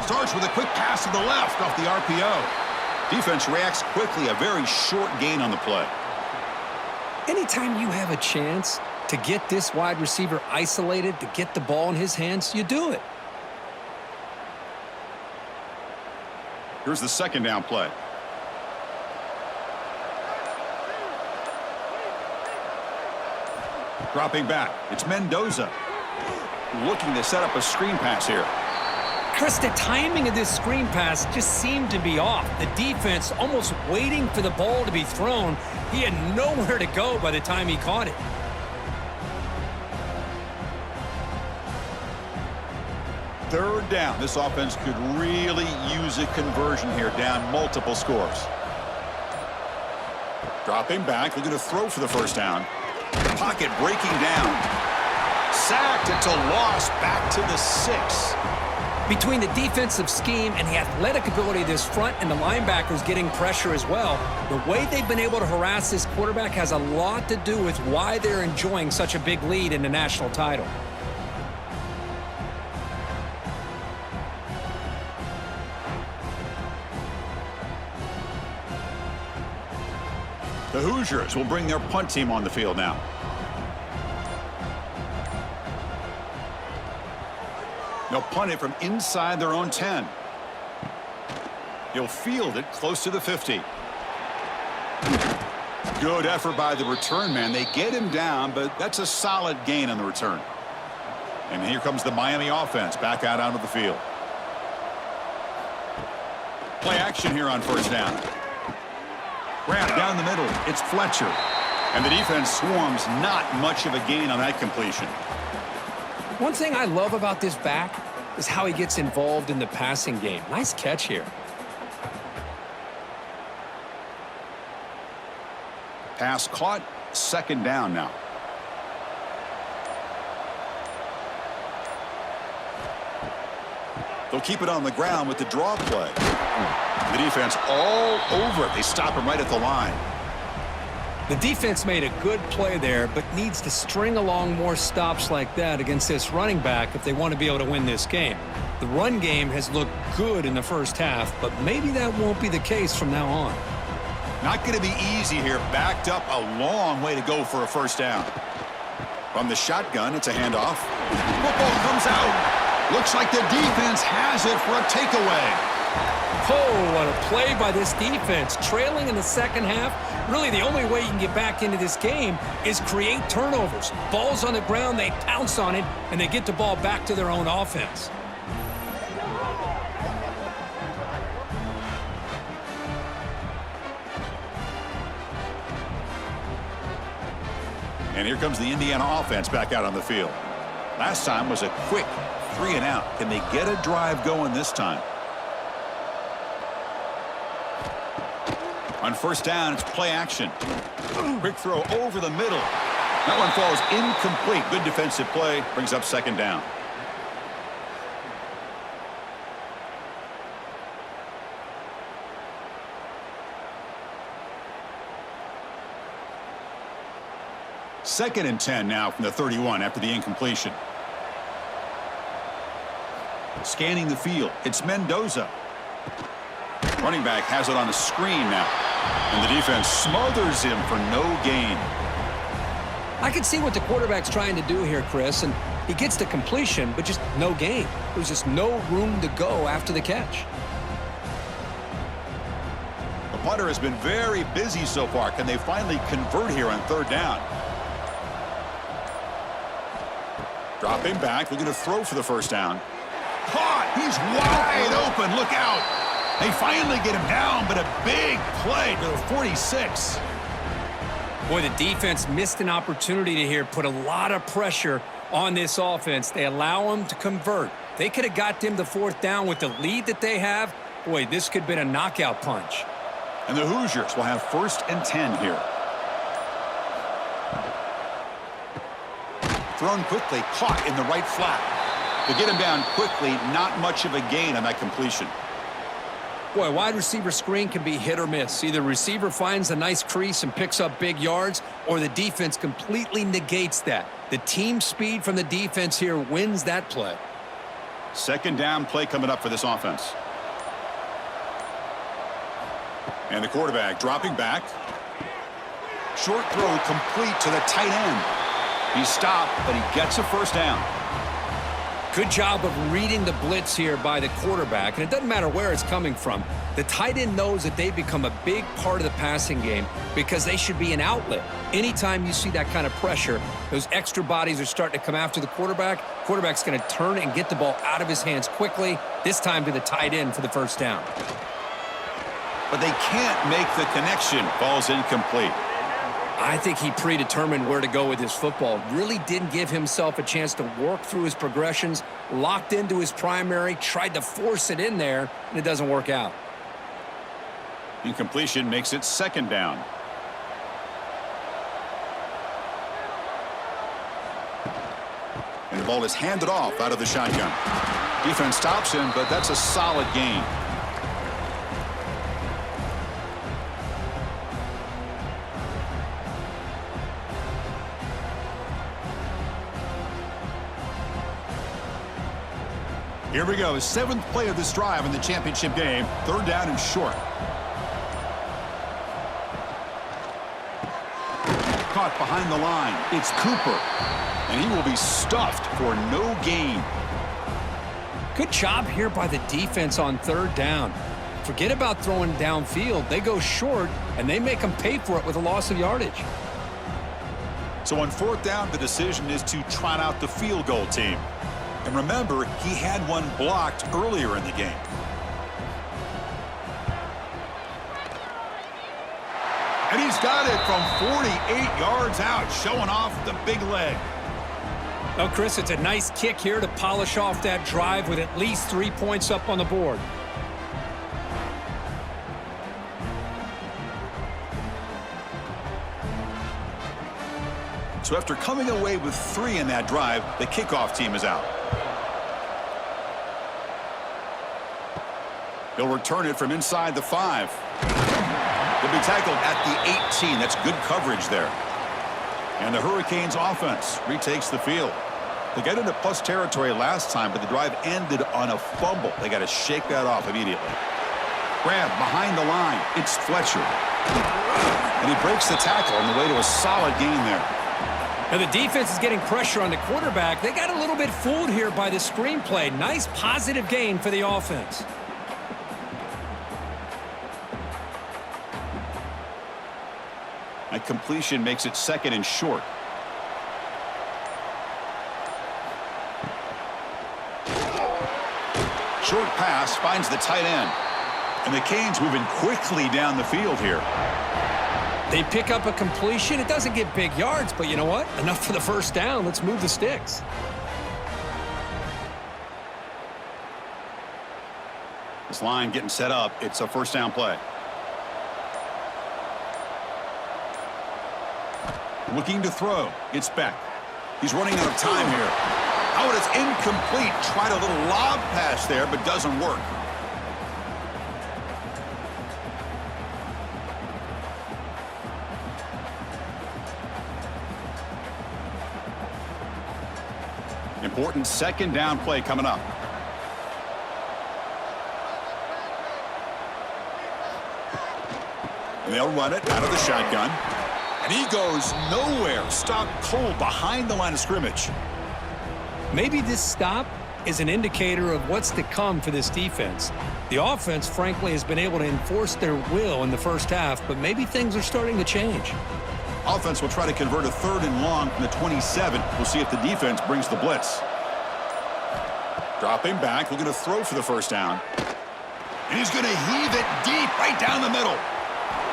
Starts with a quick pass to the left off the RPO. Defense reacts quickly, a very short gain on the play. Anytime you have a chance to get this wide receiver isolated, to get the ball in his hands, you do it. Here's the second down play. Dropping back, it's Mendoza. Looking to set up a screen pass here. Chris, the timing of this screen pass just seemed to be off. The defense almost waiting for the ball to be thrown. He had nowhere to go by the time he caught it. Third down. This offense could really use a conversion here, down multiple scores. Dropping back, looking to throw for the first down. The pocket breaking down. Sacked. It's a loss back to the 6. Between the defensive scheme and the athletic ability of this front and the linebackers getting pressure as well, the way they've been able to harass this quarterback has a lot to do with why they're enjoying such a big lead in the national title. The Hoosiers will bring their punt team on the field now. They'll punt it from inside their own 10. He'll field it close to the 50. Good effort by the return man. They get him down, but that's a solid gain on the return. And here comes the Miami offense back out onto the field. Play action here on first down. Wrap down the middle. It's Fletcher. And the defense swarms, not much of a gain on that completion. One thing I love about this back is how he gets involved in the passing game. Nice catch here. Pass caught, second down now. They'll keep it on the ground with the draw play. The defense all over it. They stop him right at the line. The defense made a good play there, but needs to string along more stops like that against this running back if they want to be able to win this game. The run game has looked good in the first half, but maybe that won't be the case from now on. Not going to be easy here. Backed up a long way to go for a first down. From the shotgun, it's a handoff. Football comes out. Looks like the defense has it for a takeaway. Oh, what a play by this defense. Trailing in the second half, really the only way you can get back into this game is create turnovers. Ball's on the ground, they pounce on it, and they get the ball back to their own offense. And here comes the Indiana offense back out on the field. Last time was a quick 3 and out. Can they get a drive going this time? On first down, it's play action. Quick throw over the middle. That one falls incomplete. Good defensive play. Brings up second down. Second and 10 now from the 31 after the incompletion. Scanning the field. It's Mendoza. Running back has it on a screen now. And the defense smothers him for no gain. I can see what the quarterback's trying to do here, Chris, and he gets the completion, but just no gain. There's just no room to go after the catch. The punter has been very busy so far. Can they finally convert here on third down? Dropping back, looking to throw for the first down. Caught! He's wide open. Look out! They finally get him down, but a big play to the 46. Boy, the defense missed an opportunity to here put a lot of pressure on this offense. They allow them to convert. They could have got them the fourth down with the lead that they have. Boy, this could have been a knockout punch. And the Hoosiers will have first and 10 here. Thrown quickly, caught in the right flat. To get him down quickly, not much of a gain on that completion. Boy, wide receiver screen can be hit or miss. Either receiver finds a nice crease and picks up big yards, or the defense completely negates that. The team speed from the defense here wins that play. Second down play coming up for this offense. And the quarterback dropping back. Short throw complete to the tight end. He stopped, but he gets a first down. Good job of reading the blitz here by the quarterback, and it doesn't matter where it's coming from. The tight end knows that they've become a big part of the passing game because they should be an outlet. Anytime you see that kind of pressure, those extra bodies are starting to come after the quarterback. Quarterback's going to turn and get the ball out of his hands quickly, this time to the tight end for the first down. But they can't make the connection. Ball's incomplete. I think he predetermined where to go with his football. Really didn't give himself a chance to work through his progressions, locked into his primary, tried to force it in there, and it doesn't work out. Incompletion makes it second down. And the ball is handed off out of the shotgun. Defense stops him, but that's a solid gain. Here we go. Seventh play of this drive in the championship game. Third down and short. Caught behind the line. It's Cooper. And he will be stuffed for no gain. Good job here by the defense on third down. Forget about throwing downfield. They go short, and they make them pay for it with a loss of yardage. So on fourth down, the decision is to trot out the field goal team. And remember, he had one blocked earlier in the game. And he's got it from 48 yards out, showing off the big leg. Well, Chris, it's a nice kick here to polish off that drive with at least 3 points up on the board. So after coming away with 3 in that drive, the kickoff team is out. He'll return it from inside the 5. He'll be tackled at the 18. That's good coverage there. And the Hurricanes offense retakes the field. They got into plus territory last time, but the drive ended on a fumble. They got to shake that off immediately. Grab behind the line. It's Fletcher. And he breaks the tackle on the way to a solid gain there. Now the defense is getting pressure on the quarterback. They got a little bit fooled here by the screenplay. Nice positive gain for the offense. That completion makes it second and short. Short pass finds the tight end. And the Canes moving quickly down the field here. They pick up a completion. It doesn't get big yards, but you know what? Enough for the first down. Let's move the sticks. This line getting set up. It's a first down play. Looking to throw. It's Beck. He's running out of time here. Oh, and it's incomplete. Tried a little lob pass there, but doesn't work. Important second down play coming up. And they'll run it out of the shotgun. And he goes nowhere. Stopped cold behind the line of scrimmage. Maybe this stop is an indicator of what's to come for this defense. The offense, frankly, has been able to enforce their will in the first half, but maybe things are starting to change. Offense will try to convert a 3rd and long from the 27. We'll see if the defense brings the blitz. Dropping back, looking to throw for the first down. And he's going to heave it deep right down the middle.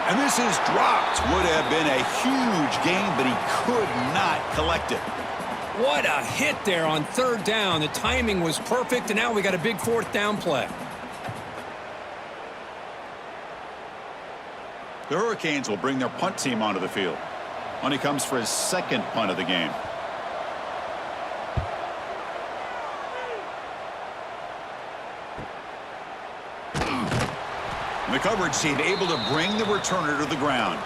And this is dropped. Would have been a huge gain, but he could not collect it. What a hit there on 3rd down. The timing was perfect, and now we got a big 4th down play. The Hurricanes will bring their punt team onto the field. When he comes for his 2nd punt of the game. The coverage team able to bring the returner to the ground.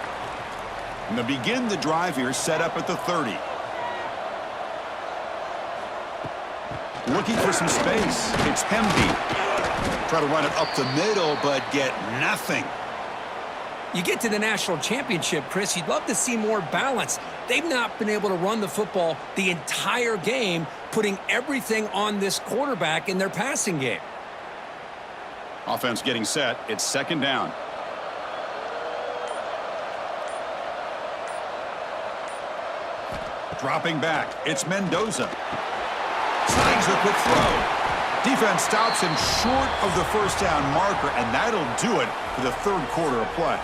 And to begin the drive here, set up at the 30. Looking for some space. It's Hemby. Try to run it up the middle, but get nothing. You get to the national championship, Chris, you'd love to see more balance. They've not been able to run the football the entire game, putting everything on this quarterback in their passing game. Offense getting set. It's 2nd down. Dropping back. It's Mendoza. Snags the quick throw. Defense stops him short of the first down marker, and that'll do it for the 3rd quarter of play.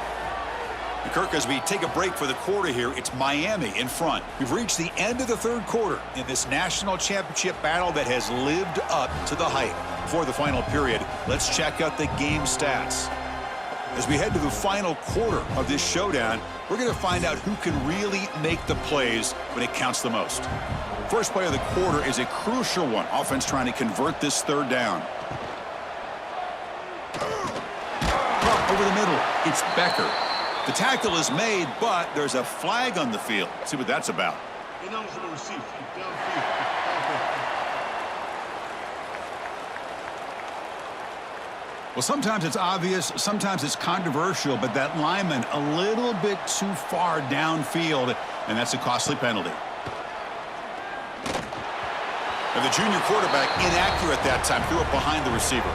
And Kirk, as we take a break for the quarter here, it's Miami in front. We've reached the end of the 3rd quarter in this national championship battle that has lived up to the hype. Before the final period, let's check out the game stats. As we head to the final quarter of this showdown, we're going to find out who can really make the plays when it counts the most. First play of the quarter is a crucial one. Offense trying to convert this 3rd down. Up over the middle, it's Becker. The tackle is made, but there's a flag on the field. Let's see what that's about. Ineligible receiver. Downfield. Well, sometimes it's obvious, sometimes it's controversial, but that lineman a little bit too far downfield, and that's a costly penalty. And the junior quarterback inaccurate that time, threw it behind the receiver.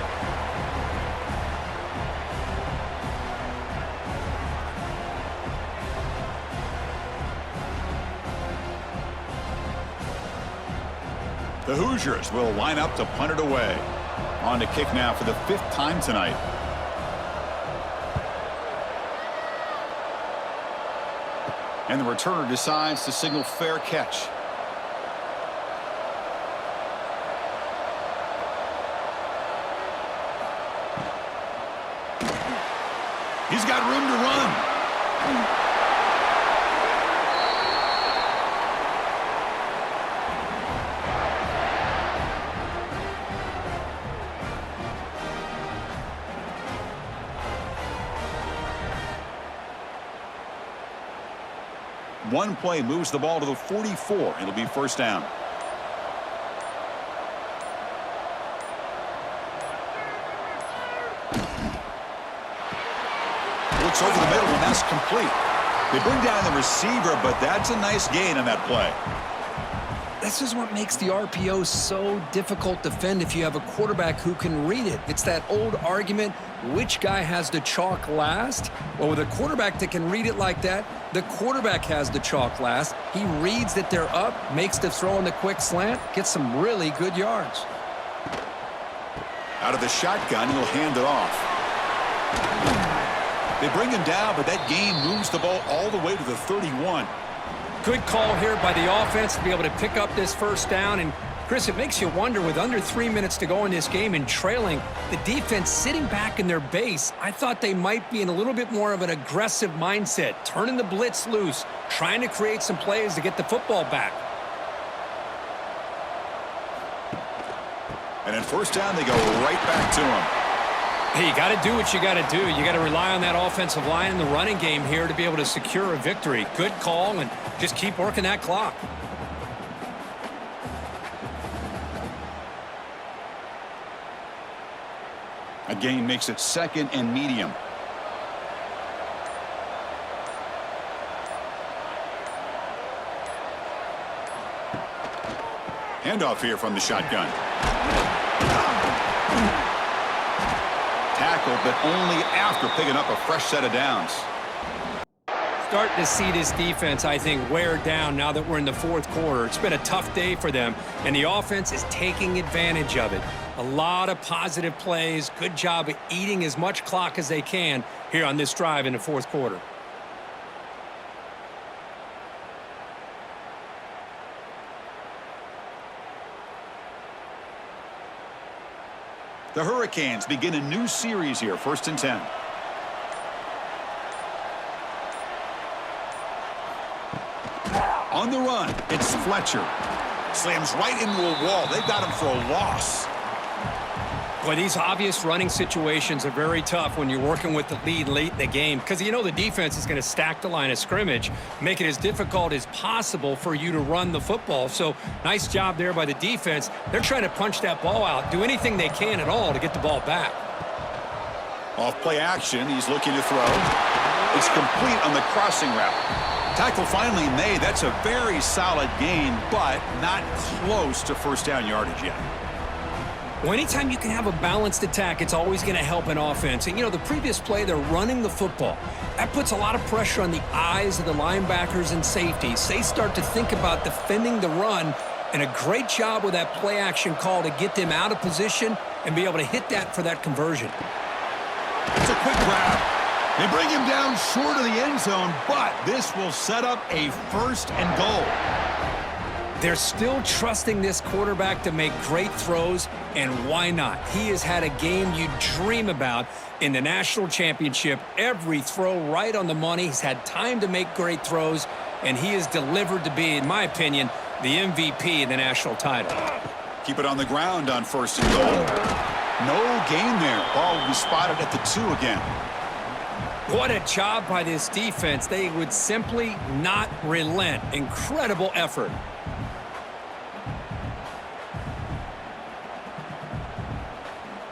The Hoosiers will line up to punt it away. On to kick now for the 5th time tonight. And the returner decides to signal fair catch. He's got room to run. One play moves the ball to the 44. It'll be first down. Looks over the middle, and that's complete. They bring down the receiver, but that's a nice gain on that play. This is what makes the RPO so difficult to defend if you have a quarterback who can read it. It's that old argument, which guy has the chalk last? Well, with a quarterback that can read it like that, the quarterback has the chalk last. He reads that they're up, makes the throw in the quick slant, gets some really good yards. Out of the shotgun, he'll hand it off. They bring him down, but that gain moves the ball all the way to the 31. Good call here by the offense to be able to pick up this first down and Chris, it makes you wonder, with under 3 minutes to go in this game and trailing, the defense sitting back in their base, I thought they might be in a little bit more of an aggressive mindset, turning the blitz loose, trying to create some plays to get the football back. And at first down, they go right back to him. Hey, you got to do what you got to do. You got to rely on that offensive line in the running game here to be able to secure a victory. Good call, and just keep working that clock. A gain makes it 2nd and medium. Handoff here from the shotgun. Tackle, but only after picking up a fresh set of downs. Starting to see this defense, I think, wear down now that we're in the 4th quarter. It's been a tough day for them, and the offense is taking advantage of it. A lot of positive plays. Good job of eating as much clock as they can here on this drive in the 4th quarter. The Hurricanes begin a new series here, 1st and 10. On the run, it's Fletcher. Slams right into a wall. They've got him for a loss. Boy, these obvious running situations are very tough when you're working with the lead late in the game, because you know the defense is going to stack the line of scrimmage, make it as difficult as possible for you to run the football. So nice job there by the defense. They're trying to punch that ball out, do anything they can at all to get the ball back. Off play action, he's looking to throw. It's complete on the crossing route. Tackle finally made. That's a very solid gain, but not close to 1st down yardage yet. Well, anytime you can have a balanced attack, it's always going to help an offense. And, you know, the previous play, they're running the football. That puts a lot of pressure on the eyes of the linebackers and safeties. They start to think about defending the run, and a great job with that play action call to get them out of position and be able to hit that for that conversion. It's a quick grab. They bring him down short of the end zone, but this will set up a 1st and goal. They're still trusting this quarterback to make great throws, and why not? He has had a game you dream about in the national championship. Every throw right on the money. He's had time to make great throws, and he has delivered to be, in my opinion, the MVP in the national title. Keep it on the ground on 1st and goal. No gain there. Ball will be spotted at the 2 again. What a job by this defense. They would simply not relent. Incredible effort.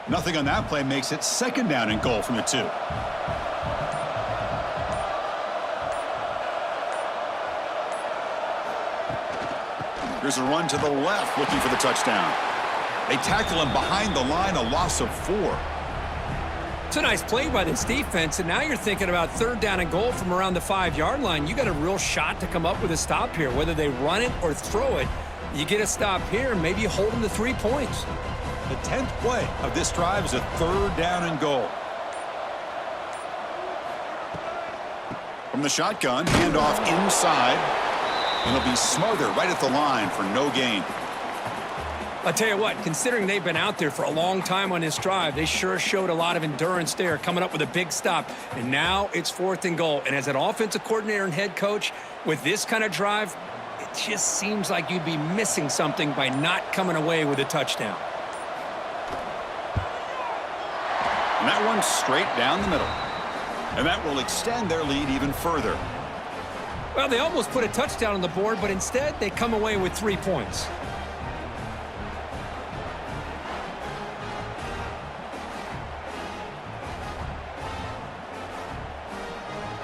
Nothing on that play makes it 2nd down and goal from the 2. Here's a run to the left, looking for the touchdown. They tackle him behind the line, a loss of 4. It's a nice play by this defense, and now you're thinking about 3rd down and goal from around the 5-yard line. You got a real shot to come up with a stop here. Whether they run it or throw it, you get a stop here, and maybe you hold them to 3 points. The 10th play of this drive is a 3rd down and goal. From the shotgun, handoff inside. And it'll be Smother right at the line for no gain. I'll tell you what, considering they've been out there for a long time on this drive, they sure showed a lot of endurance there, coming up with a big stop. And now it's 4th and goal. And as an offensive coordinator and head coach, with this kind of drive, it just seems like you'd be missing something by not coming away with a touchdown. And that one's straight down the middle. And that will extend their lead even further. Well, they almost put a touchdown on the board, but instead they come away with 3 points.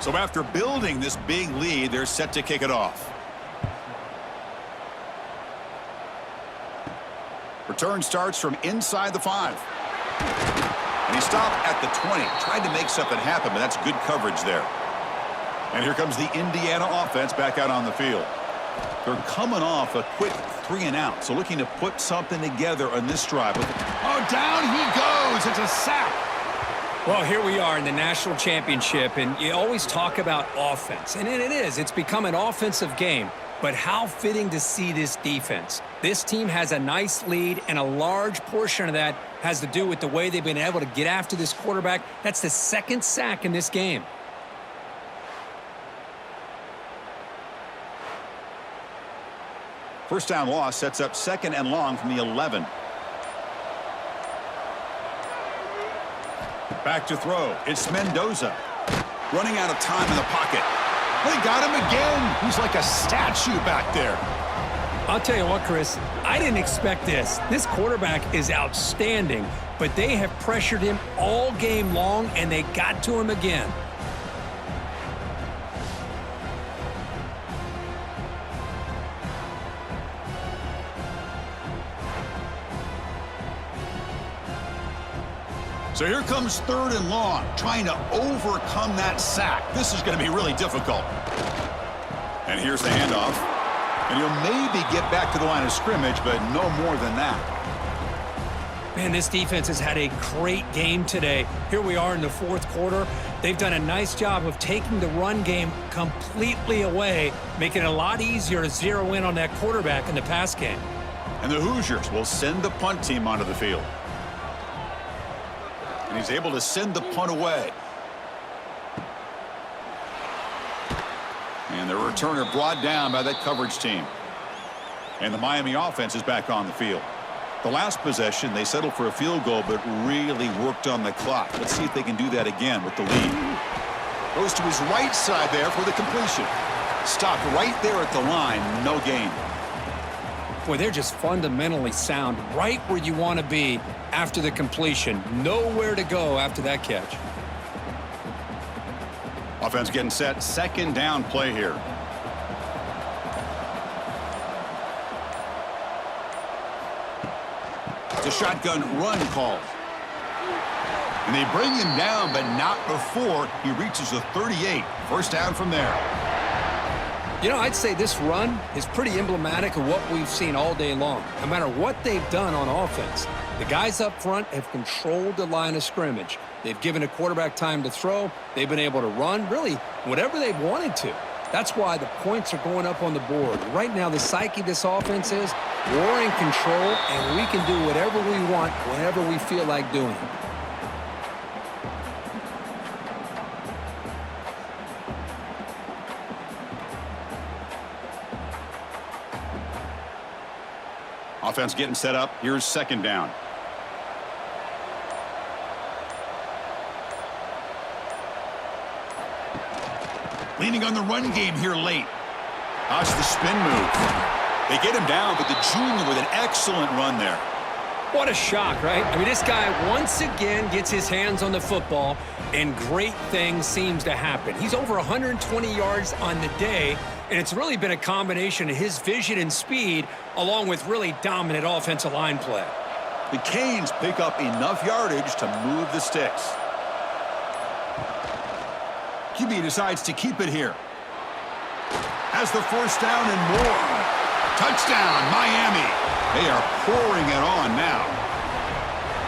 So after building this big lead, they're set to kick it off. Return starts from inside the 5. And he stopped at the 20. Tried to make something happen, but that's good coverage there. And here comes the Indiana offense back out on the field. They're coming off a quick 3-and-out, so looking to put something together on this drive. Oh, down he goes. It's a sack. Well, here we are in the national championship, and you always talk about offense. And it is. It's become an offensive game. But how fitting to see this defense. This team has a nice lead, and a large portion of that has to do with the way they've been able to get after this quarterback. That's the second sack in this game. First down loss sets up 2nd and long from the 11. Back to throw. It's Mendoza. Running out of time in the pocket. They got him again. He's like a statue back there. I'll tell you what, Chris, I didn't expect this. This quarterback is outstanding, but they have pressured him all game long, and they got to him again. So here comes 3rd and long, trying to overcome that sack. This is going to be really difficult. And here's the handoff. And he'll maybe get back to the line of scrimmage, but no more than that. Man, this defense has had a great game today. Here we are in the 4th quarter. They've done a nice job of taking the run game completely away, making it a lot easier to zero in on that quarterback in the pass game. And the Hoosiers will send the punt team onto the field. And he's able to send the punt away. And the returner brought down by that coverage team. And the Miami offense is back on the field. The last possession, they settled for a field goal, but really worked on the clock. Let's see if they can do that again with the lead. Goes to his right side there for the completion. Stopped right there at the line, no gain. Boy, they're just fundamentally sound, right where you want to be after the completion. Nowhere to go after that catch. Offense getting set. 2nd down play here. It's a shotgun run call. And they bring him down, but not before he reaches the 38. First down from there. You know, I'd say this run is pretty emblematic of what we've seen all day long. No matter what they've done on offense, the guys up front have controlled the line of scrimmage. They've given a quarterback time to throw. They've been able to run, really, whatever they've wanted to. That's why the points are going up on the board. Right now, the psyche of this offense is we're in control, and we can do whatever we want whenever we feel like doing it. Offense getting set up. Here's 2nd down. Leaning on the run game here late. That's the spin move. They get him down, but the junior with an excellent run there. What a shock, right? I mean, this guy once again gets his hands on the football, and great things seems to happen. He's over 120 yards on the day, and it's really been a combination of his vision and speed along with really dominant offensive line play. The Canes pick up enough yardage to move the sticks. QB decides to keep it here. Has the first down and more. Touchdown, Miami. They are pouring it on now.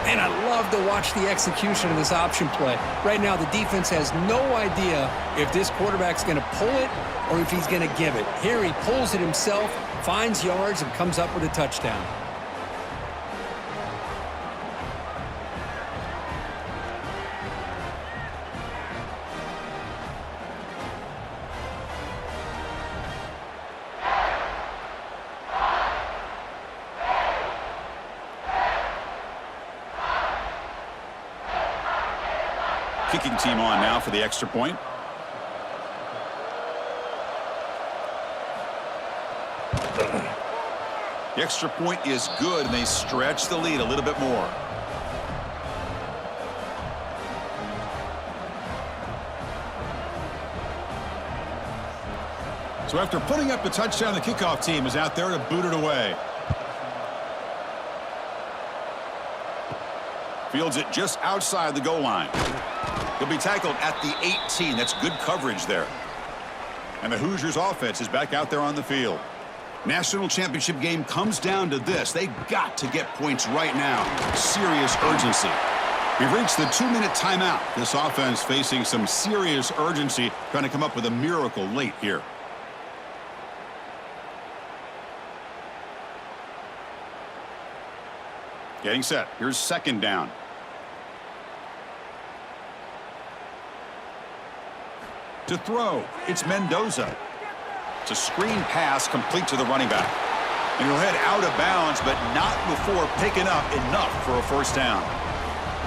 And I love to watch the execution of this option play. Right now, the defense has no idea if this quarterback's going to pull it or if he's going to give it. Here he pulls it himself, finds yards, and comes up with a touchdown. Kicking team on now for the extra point. The extra point is good, and they stretch the lead a little bit more. So after putting up the touchdown, the kickoff team is out there to boot it away. Fields it just outside the goal line. He'll be tackled at the 18. That's good coverage there. And the Hoosiers offense is back out there on the field. National championship game comes down to this. They've got to get points right now. Serious urgency. We've reached the 2-minute timeout. This offense facing some serious urgency, trying to come up with a miracle late here. Getting set. Here's second down. To throw, it's Mendoza. It's a screen pass complete to the running back. And he'll head out of bounds, but not before picking up enough for a first down.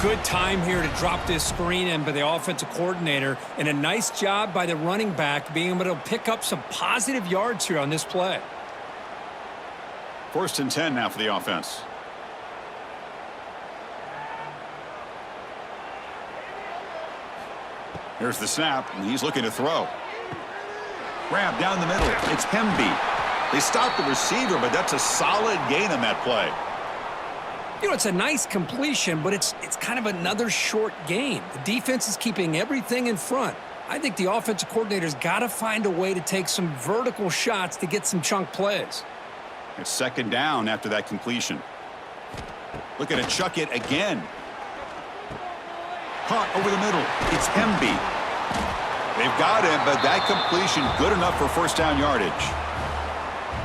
Good time here to drop this screen in by the offensive coordinator, and a nice job by the running back being able to pick up some positive yards here on this play. 1st and 10 now for the offense. Here's the snap, and he's looking to throw. Grab down the middle. It's Hemby. They stopped the receiver, but that's a solid gain on that play. You know, it's a nice completion, but it's kind of another short gain. The defense is keeping everything in front. I think the offensive coordinator's got to find a way to take some vertical shots to get some chunk plays. It's second down after that completion. Looking to chuck it again. Caught over the middle. It's Hemby. They've got him, but that completion good enough for first down yardage.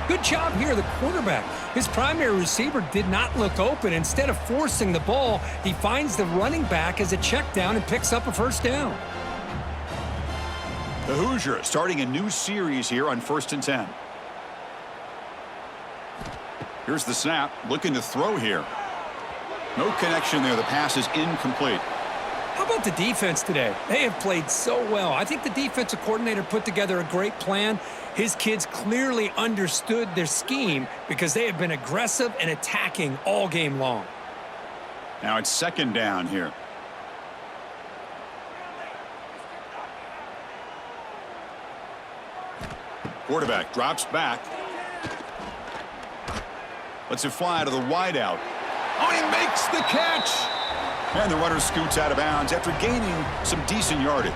Good job here, the quarterback. His primary receiver did not look open. Instead of forcing the ball, he finds the running back as a check down and picks up a first down. The Hoosiers starting a new series here on 1st and 10. Here's the snap, looking to throw here. No connection there. The pass is incomplete. How about the defense today? They have played so well. I think the defensive coordinator put together a great plan. His kids clearly understood their scheme because they have been aggressive and attacking all game long. Now it's second down here. Quarterback drops back. Lets it fly to the wideout. Oh, he makes the catch! And the runner scoots out of bounds after gaining some decent yardage.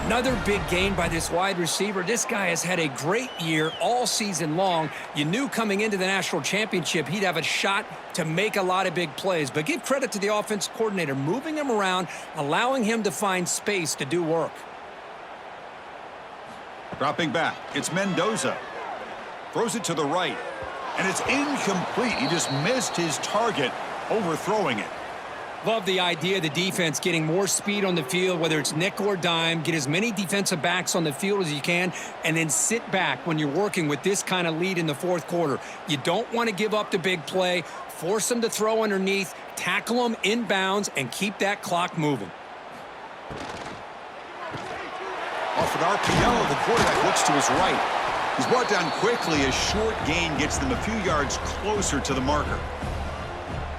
Another big gain by this wide receiver. This guy has had a great year all season long. You knew coming into the national championship he'd have a shot to make a lot of big plays. But give credit to the offensive coordinator, moving him around, allowing him to find space to do work. Dropping back, it's Mendoza. Throws it to the right, and it's incomplete. He just missed his target, overthrowing it. Love the idea of the defense getting more speed on the field, whether it's nickel or dime. Get as many defensive backs on the field as you can, and then sit back when you're working with this kind of lead in the fourth quarter. You don't want to give up the big play. Force them to throw underneath, tackle them inbounds, and keep that clock moving. Off an RPO, the quarterback looks to his right. He's brought down quickly. A short gain gets them a few yards closer to the marker.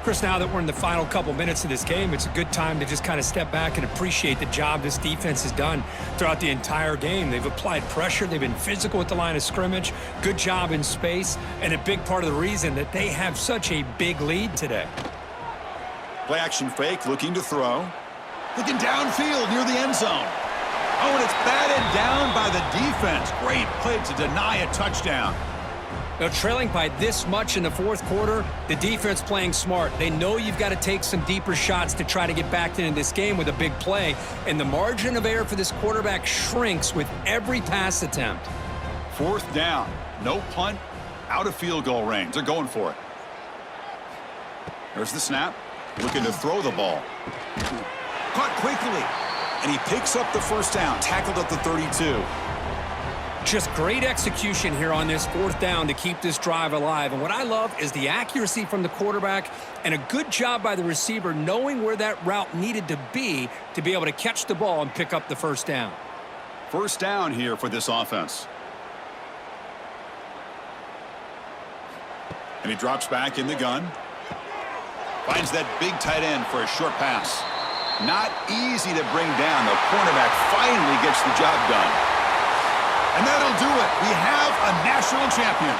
Chris, now that we're in the final couple minutes of this game, it's a good time to just kind of step back and appreciate the job this defense has done throughout the entire game. They've applied pressure. They've been physical at the line of scrimmage. Good job in space, and a big part of the reason that they have such a big lead today. Play action fake, looking to throw. Looking downfield near the end zone. Oh, and it's batted down by the defense. Great play to deny a touchdown. Now, trailing by this much in the fourth quarter, the defense playing smart. They know you've got to take some deeper shots to try to get back into this game with a big play, and the margin of error for this quarterback shrinks with every pass attempt. Fourth down, no punt, out of field goal range. They're going for it. There's the snap, looking to throw the ball. Caught quickly, and he picks up the first down, tackled at the 32. Just great execution here on this fourth down to keep this drive alive. And what I love is the accuracy from the quarterback and a good job by the receiver knowing where that route needed to be able to catch the ball and pick up the first down. First down here for this offense. And he drops back in the gun. Finds that big tight end for a short pass. Not easy to bring down. The cornerback finally gets the job done. And that'll do it. We have a national champion.